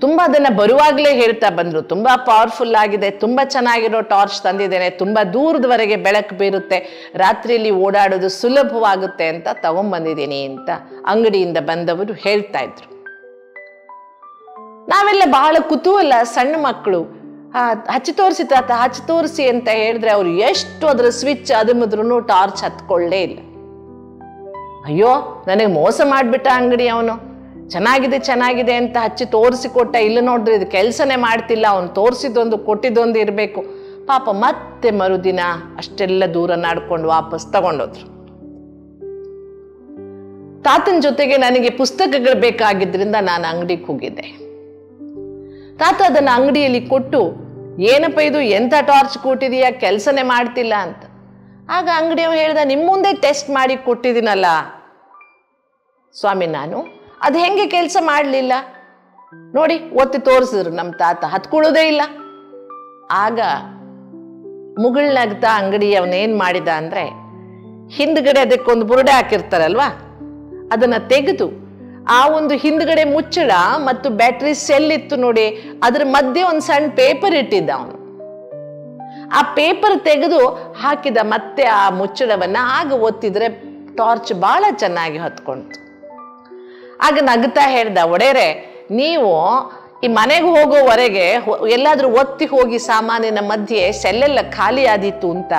ತುಂಬಾ ಅದನ್ನ ಬರುವಾಗ್ಲೇ ಹೇಳ್ತಾ ಬಂದ್ರು, ತುಂಬಾ ಪವರ್ಫುಲ್ ಆಗಿದೆ, ತುಂಬಾ ಚೆನ್ನಾಗಿರೋ ಟಾರ್ಚ್ ತಂದಿದ್ದೇನೆ, ತುಂಬಾ ದೂರದವರೆಗೆ ಬೆಳಕು ಬೀರುತ್ತೆ, ರಾತ್ರಿಯಲ್ಲಿ ಓಡಾಡೋದು ಸುಲಭವಾಗುತ್ತೆ ಅಂತ ತಗೊಂಡ್ಬಂದಿದ್ದೀನಿ ಅಂತ ಅಂಗಡಿಯಿಂದ ಬಂದವರು ಹೇಳ್ತಾ ಇದ್ರು. ನಾವೆಲ್ಲ ಬಹಳ ಕುತೂಹಲ, ಸಣ್ಣ ಮಕ್ಕಳು, ಹಚ್ಚಿ ತೋರಿಸಿ ತಾತ, ಹಚ್ಚಿ ತೋರಿಸಿ ಅಂತ ಹೇಳಿದ್ರೆ ಅವ್ರು ಎಷ್ಟು ಅದರ ಸ್ವಿಚ್ ಅದುಮಿದ್ರೂ ಟಾರ್ಚ್ ಹತ್ಕೊಳ್ಳೇ ಇಲ್ಲ. ಅಯ್ಯೋ, ನನಗೆ ಮೋಸ ಮಾಡ್ಬಿಟ್ಟ ಅಂಗಡಿ ಅವನು, ಚೆನ್ನಾಗಿದೆ ಅಂತ ಹಚ್ಚಿ ತೋರಿಸಿಕೊಟ್ಟ, ಇಲ್ಲ ನೋಡ್ರಿ ಇದು ಕೆಲಸನೇ ಮಾಡ್ತಿಲ್ಲ, ಅವನು ತೋರಿಸಿದೊಂದು ಕೊಟ್ಟಿದ್ದೊಂದು ಇರಬೇಕು. ಪಾಪ ಮತ್ತೆ ಮರುದಿನ ಅಷ್ಟೆಲ್ಲ ದೂರ ನಾಡ್ಕೊಂಡು ವಾಪಸ್ ತಗೊಂಡೋದ್ರು. ತಾತನ ಜೊತೆಗೆ ನನಗೆ ಪುಸ್ತಕಗಳು ಬೇಕಾಗಿದ್ರಿಂದ ನಾನು ಅಂಗಡಿಗೆ ಹೋಗಿದ್ದೆ. ತಾತ ಅದನ್ನ ಅಂಗಡಿಯಲ್ಲಿ ಕೊಟ್ಟು, ಏನಪ್ಪ ಇದು, ಎಂಥ ಟಾರ್ಚ್ ಕೊಟ್ಟಿದೀಯಾ, ಕೆಲಸನೇ ಮಾಡ್ತಿಲ್ಲ ಅಂತ. ಆಗ ಅಂಗಡಿಯವ ಹೇಳ್ದ, ನಿಮ್ಮ ಮುಂದೆ ಟೆಸ್ಟ್ ಮಾಡಿ ಕೊಟ್ಟಿದ್ದೀನಲ್ಲ ಸ್ವಾಮಿ, ನಾನು ಅದು ಹೆಂಗೆ ಕೆಲಸ ಮಾಡಲಿಲ್ಲ ನೋಡಿ, ಒತ್ತಿ ತೋರಿಸಿದ್ರು ನಮ್ಮ ತಾತ, ಹತ್ಕೊಳ್ಳೋದೇ ಇಲ್ಲ. ಆಗ ಮುಗುಳ್ನಗ್ತಾ ಅಂಗಡಿ ಅವನೇನ್ ಮಾಡಿದ ಅಂದ್ರೆ, ಹಿಂದ್ಗಡೆ ಅದಕ್ಕೊಂದು ಬುರುಡೆ ಹಾಕಿರ್ತಾರಲ್ವಾ, ಅದನ್ನ ತೆಗೆದು ಆ ಒಂದು ಹಿಂದ್ಗಡೆ ಮುಚ್ಚಳ ಮತ್ತು ಬ್ಯಾಟ್ರಿ ಸೆಲ್ ಇತ್ತು ನೋಡಿ, ಅದ್ರ ಮಧ್ಯೆ ಒಂದು ಸಣ್ಣ ಪೇಪರ್ ಇಟ್ಟಿದ್ದ ಅವನು. ಆ ಪೇಪರ್ ತೆಗೆದು ಹಾಕಿದ ಮತ್ತೆ ಆ ಮುಚ್ಚಳವನ್ನ. ಆಗ ಒತ್ತಿದ್ರೆ ಟಾರ್ಚ್ ಬಹಳ ಚೆನ್ನಾಗಿ ಹೊತ್ಕೊಂತು. ಆಗ ನಗ್ತಾ ಹೇಳ್ದ, ಒಡೆಯರೆ ನೀವು ಈ ಮನೆಗೆ ಹೋಗೋವರೆಗೆ ಎಲ್ಲಾದ್ರೂ ಒತ್ತಿ ಹೋಗಿ ಸಾಮಾನಿನ ಮಧ್ಯೆ ಸೆಲ್ಲೆಲ್ಲ ಖಾಲಿ ಆದಿತ್ತು ಅಂತ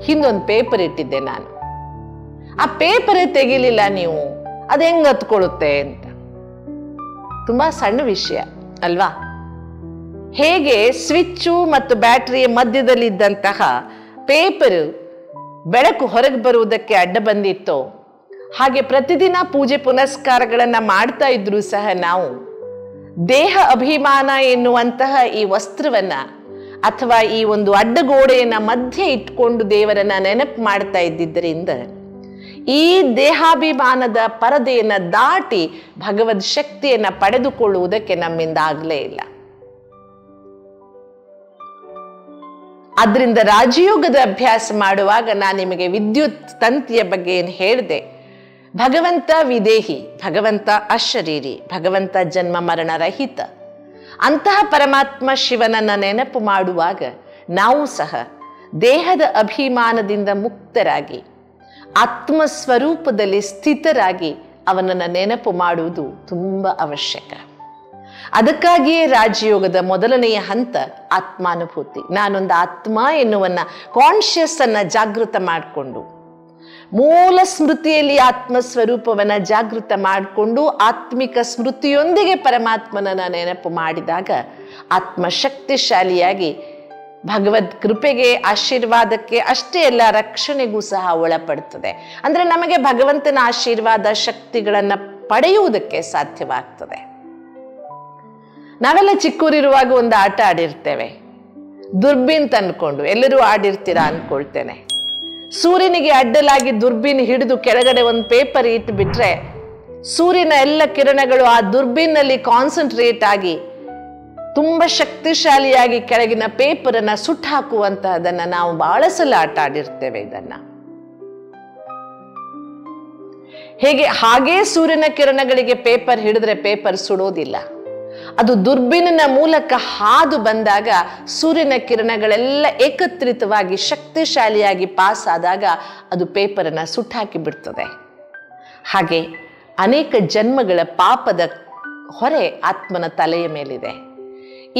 ಹಿಂದೊಂದು ಪೇಪರ್ ಇಟ್ಟಿದ್ದೆ ನಾನು. ಆ ಪೇಪರೇ ತೆಗಿಲಿಲ್ಲ ನೀವು, ಅದು ಹೆಂಗ್ ಹತ್ಕೊಳ್ಳುತ್ತೆ ಅಂತ. ತುಂಬಾ ಸಣ್ಣ ವಿಷಯ ಅಲ್ವಾ? ಹೇಗೆ ಸ್ವಿಚ್ಚು ಮತ್ತು ಬ್ಯಾಟರಿಯ ಮಧ್ಯದಲ್ಲಿದ್ದಂತಹ ಪೇಪರ್ ಬೆಳಕು ಹೊರಗೆ ಬರುವುದಕ್ಕೆ ಅಡ್ಡ ಬಂದಿತ್ತು, ಹಾಗೆ ಪ್ರತಿದಿನ ಪೂಜೆ ಪುನಸ್ಕಾರಗಳನ್ನ ಮಾಡ್ತಾ ಇದ್ರು ಸಹ ನಾವು ದೇಹ ಅಭಿಮಾನ ಎನ್ನುವಂತಹ ಈ ವಸ್ತ್ರವನ್ನ ಅಥವಾ ಈ ಒಂದು ಅಡ್ಡಗೋಡೆಯನ್ನ ಮಧ್ಯೆ ಇಟ್ಕೊಂಡು ದೇವರನ್ನ ನೆನಪು ಮಾಡ್ತಾ ಇದ್ದಿದ್ದರಿಂದ ಈ ದೇಹಾಭಿಮಾನದ ಪರದೆಯನ್ನ ದಾಟಿ ಭಗವದ್ ಶಕ್ತಿಯನ್ನ ಪಡೆದುಕೊಳ್ಳುವುದಕ್ಕೆ ನಮ್ಮಿಂದ ಆಗಲೇ ಇಲ್ಲ. ಆದ್ರಿಂದ ರಾಜಯೋಗದ ಅಭ್ಯಾಸ ಮಾಡುವಾಗ ನಾನು ನಿಮಗೆ ವಿದ್ಯುತ್ ತಂತಿಯ ಬಗ್ಗೆ ಏನು ಹೇಳಿದೆ, ಭಗವಂತ ವಿದೇಹಿ, ಭಗವಂತ ಅಶರೀರಿ, ಭಗವಂತ ಜನ್ಮ ಮರಣ ರಹಿತ, ಅಂತಹ ಪರಮಾತ್ಮ ಶಿವನನ್ನ ನೆನಪು ಮಾಡುವಾಗ ನಾವು ಸಹ ದೇಹದ ಅಭಿಮಾನದಿಂದ ಮುಕ್ತರಾಗಿ ಆತ್ಮ ಸ್ವರೂಪದಲ್ಲಿ ಸ್ಥಿತರಾಗಿ ಅವನನ್ನ ನೆನಪು ಮಾಡುವುದು ತುಂಬಾ ಅವಶ್ಯಕ. ಅದಕ್ಕಾಗಿಯೇ ರಾಜಯೋಗದ ಮೊದಲನೆಯ ಹಂತ ಆತ್ಮಾನುಭೂತಿ. ನಾನೊಂದು ಆತ್ಮ ಎನ್ನುವನ್ನ ಕಾನ್ಶಿಯಸ್ ಅನ್ನ ಜಾಗೃತ ಮಾಡಿಕೊಂಡು, ಮೂಲ ಸ್ಮೃತಿಯಲ್ಲಿ ಆತ್ಮ ಸ್ವರೂಪವನ್ನ ಜಾಗೃತ ಮಾಡಿಕೊಂಡು ಆತ್ಮಿಕ ಸ್ಮೃತಿಯೊಂದಿಗೆ ಪರಮಾತ್ಮನನ್ನ ನೆನಪು ಮಾಡಿದಾಗ ಆತ್ಮ ಶಕ್ತಿಶಾಲಿಯಾಗಿ ಭಗವದ್ ಕೃಪೆಗೆ, ಆಶೀರ್ವಾದಕ್ಕೆ ಅಷ್ಟೇ ಅಲ್ಲ, ರಕ್ಷಣೆಗೂ ಸಹ ಒಳಪಡುತ್ತದೆ. ಅಂದ್ರೆ ನಮಗೆ ಭಗವಂತನ ಆಶೀರ್ವಾದ ಶಕ್ತಿಗಳನ್ನ ಪಡೆಯುವುದಕ್ಕೆ ಸಾಧ್ಯವಾಗ್ತದೆ. ನಾವೆಲ್ಲ ಚಿಕ್ಕೂರಿರುವಾಗ ಒಂದು ಆಟ ಆಡಿರ್ತೇವೆ, ದುರ್ಬಿನ್ ತಂದ್ಕೊಂಡು. ಎಲ್ಲರೂ ಆಡಿರ್ತೀರಾ ಅನ್ಕೊಳ್ತೇನೆ. ಸೂರ್ಯನಿಗೆ ಅಡ್ಡಲಾಗಿ ದುರ್ಬಿನ್ ಹಿಡಿದು ಕೆಳಗಡೆ ಒಂದು ಪೇಪರ್ ಇಟ್ಟು ಬಿಟ್ರೆ ಸೂರ್ಯನ ಎಲ್ಲ ಕಿರಣಗಳು ಆ ದುರ್ಬಿನ್ನಲ್ಲಿ ಕಾನ್ಸಂಟ್ರೇಟ್ ಆಗಿ ತುಂಬಾ ಶಕ್ತಿಶಾಲಿಯಾಗಿ ಕೆಳಗಿನ ಪೇಪರ್ ಅನ್ನ ಸುಟ್ಟು ಹಾಕುವಂತಹದನ್ನ ನಾವು ಬಹಳ ಸಲ ಆಟ ಆಡಿರ್ತೇವೆ. ಇದನ್ನ ಹಾಗೇ ಸೂರ್ಯನ ಕಿರಣಗಳಿಗೆ ಪೇಪರ್ ಹಿಡಿದ್ರೆ ಪೇಪರ್ ಸುಡೋದಿಲ್ಲ. ಅದು ದುರ್ಬಿನ್ನ ಮೂಲಕ ಹಾದು ಬಂದಾಗ ಸೂರ್ಯನ ಕಿರಣಗಳೆಲ್ಲ ಏಕತ್ರಿತವಾಗಿ ಶಕ್ತಿಶಾಲಿಯಾಗಿ ಪಾಸ್ ಆದಾಗ ಅದು ಪೇಪರನ್ನ ಸುಟ್ಟಾಕಿ ಬಿಡ್ತದೆ. ಹಾಗೆ ಅನೇಕ ಜನ್ಮಗಳ ಪಾಪದ ಹೊರೆ ಆತ್ಮನ ತಲೆಯ ಮೇಲಿದೆ.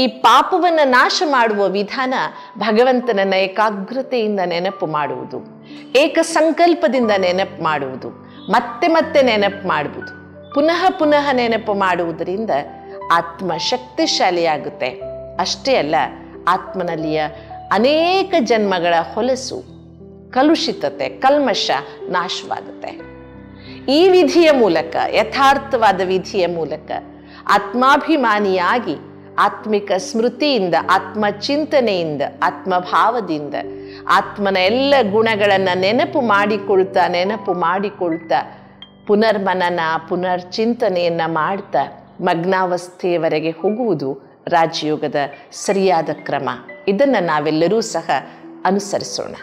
ಈ ಪಾಪವನ್ನು ನಾಶ ಮಾಡುವ ವಿಧಾನ ಭಗವಂತನನ್ನ ಏಕಾಗ್ರತೆಯಿಂದ ನೆನಪು ಮಾಡುವುದು, ಏಕ ಸಂಕಲ್ಪದಿಂದ ನೆನಪು ಮಾಡುವುದು, ಮತ್ತೆ ಮತ್ತೆ ನೆನಪು ಮಾಡುವುದು, ಪುನಃ ಪುನಃ ನೆನಪು ಮಾಡುವುದರಿಂದ ಆತ್ಮ ಶಕ್ತಿಶಾಲಿಯಾಗುತ್ತೆ. ಅಷ್ಟೇ ಅಲ್ಲ, ಆತ್ಮನಲ್ಲಿಯ ಅನೇಕ ಜನ್ಮಗಳ ಹೊಲಸು, ಕಲುಷಿತತೆ, ಕಲ್ಮಶ ನಾಶವಾಗುತ್ತೆ. ಈ ವಿಧಿಯ ಮೂಲಕ, ಯಥಾರ್ಥವಾದ ವಿಧಿಯ ಮೂಲಕ ಆತ್ಮಾಭಿಮಾನಿಯಾಗಿ ಆತ್ಮಿಕ ಸ್ಮೃತಿಯಿಂದ, ಆತ್ಮ ಚಿಂತನೆಯಿಂದ, ಆತ್ಮಭಾವದಿಂದ ಆತ್ಮನ ಎಲ್ಲ ಗುಣಗಳನ್ನು ನೆನಪು ಮಾಡಿಕೊಳ್ತಾ ಪುನರ್ಮನನ, ಪುನರ್ಚಿಂತನೆಯನ್ನ ಮಾಡ್ತಾ ಮಗ್ನಾವಸ್ಥೆಯವರೆಗೆ ಹೋಗುವುದು ರಾಜಯೋಗದ ಸರಿಯಾದ ಕ್ರಮ. ಇದನ್ನು ನಾವೆಲ್ಲರೂ ಸಹ ಅನುಸರಿಸೋಣ.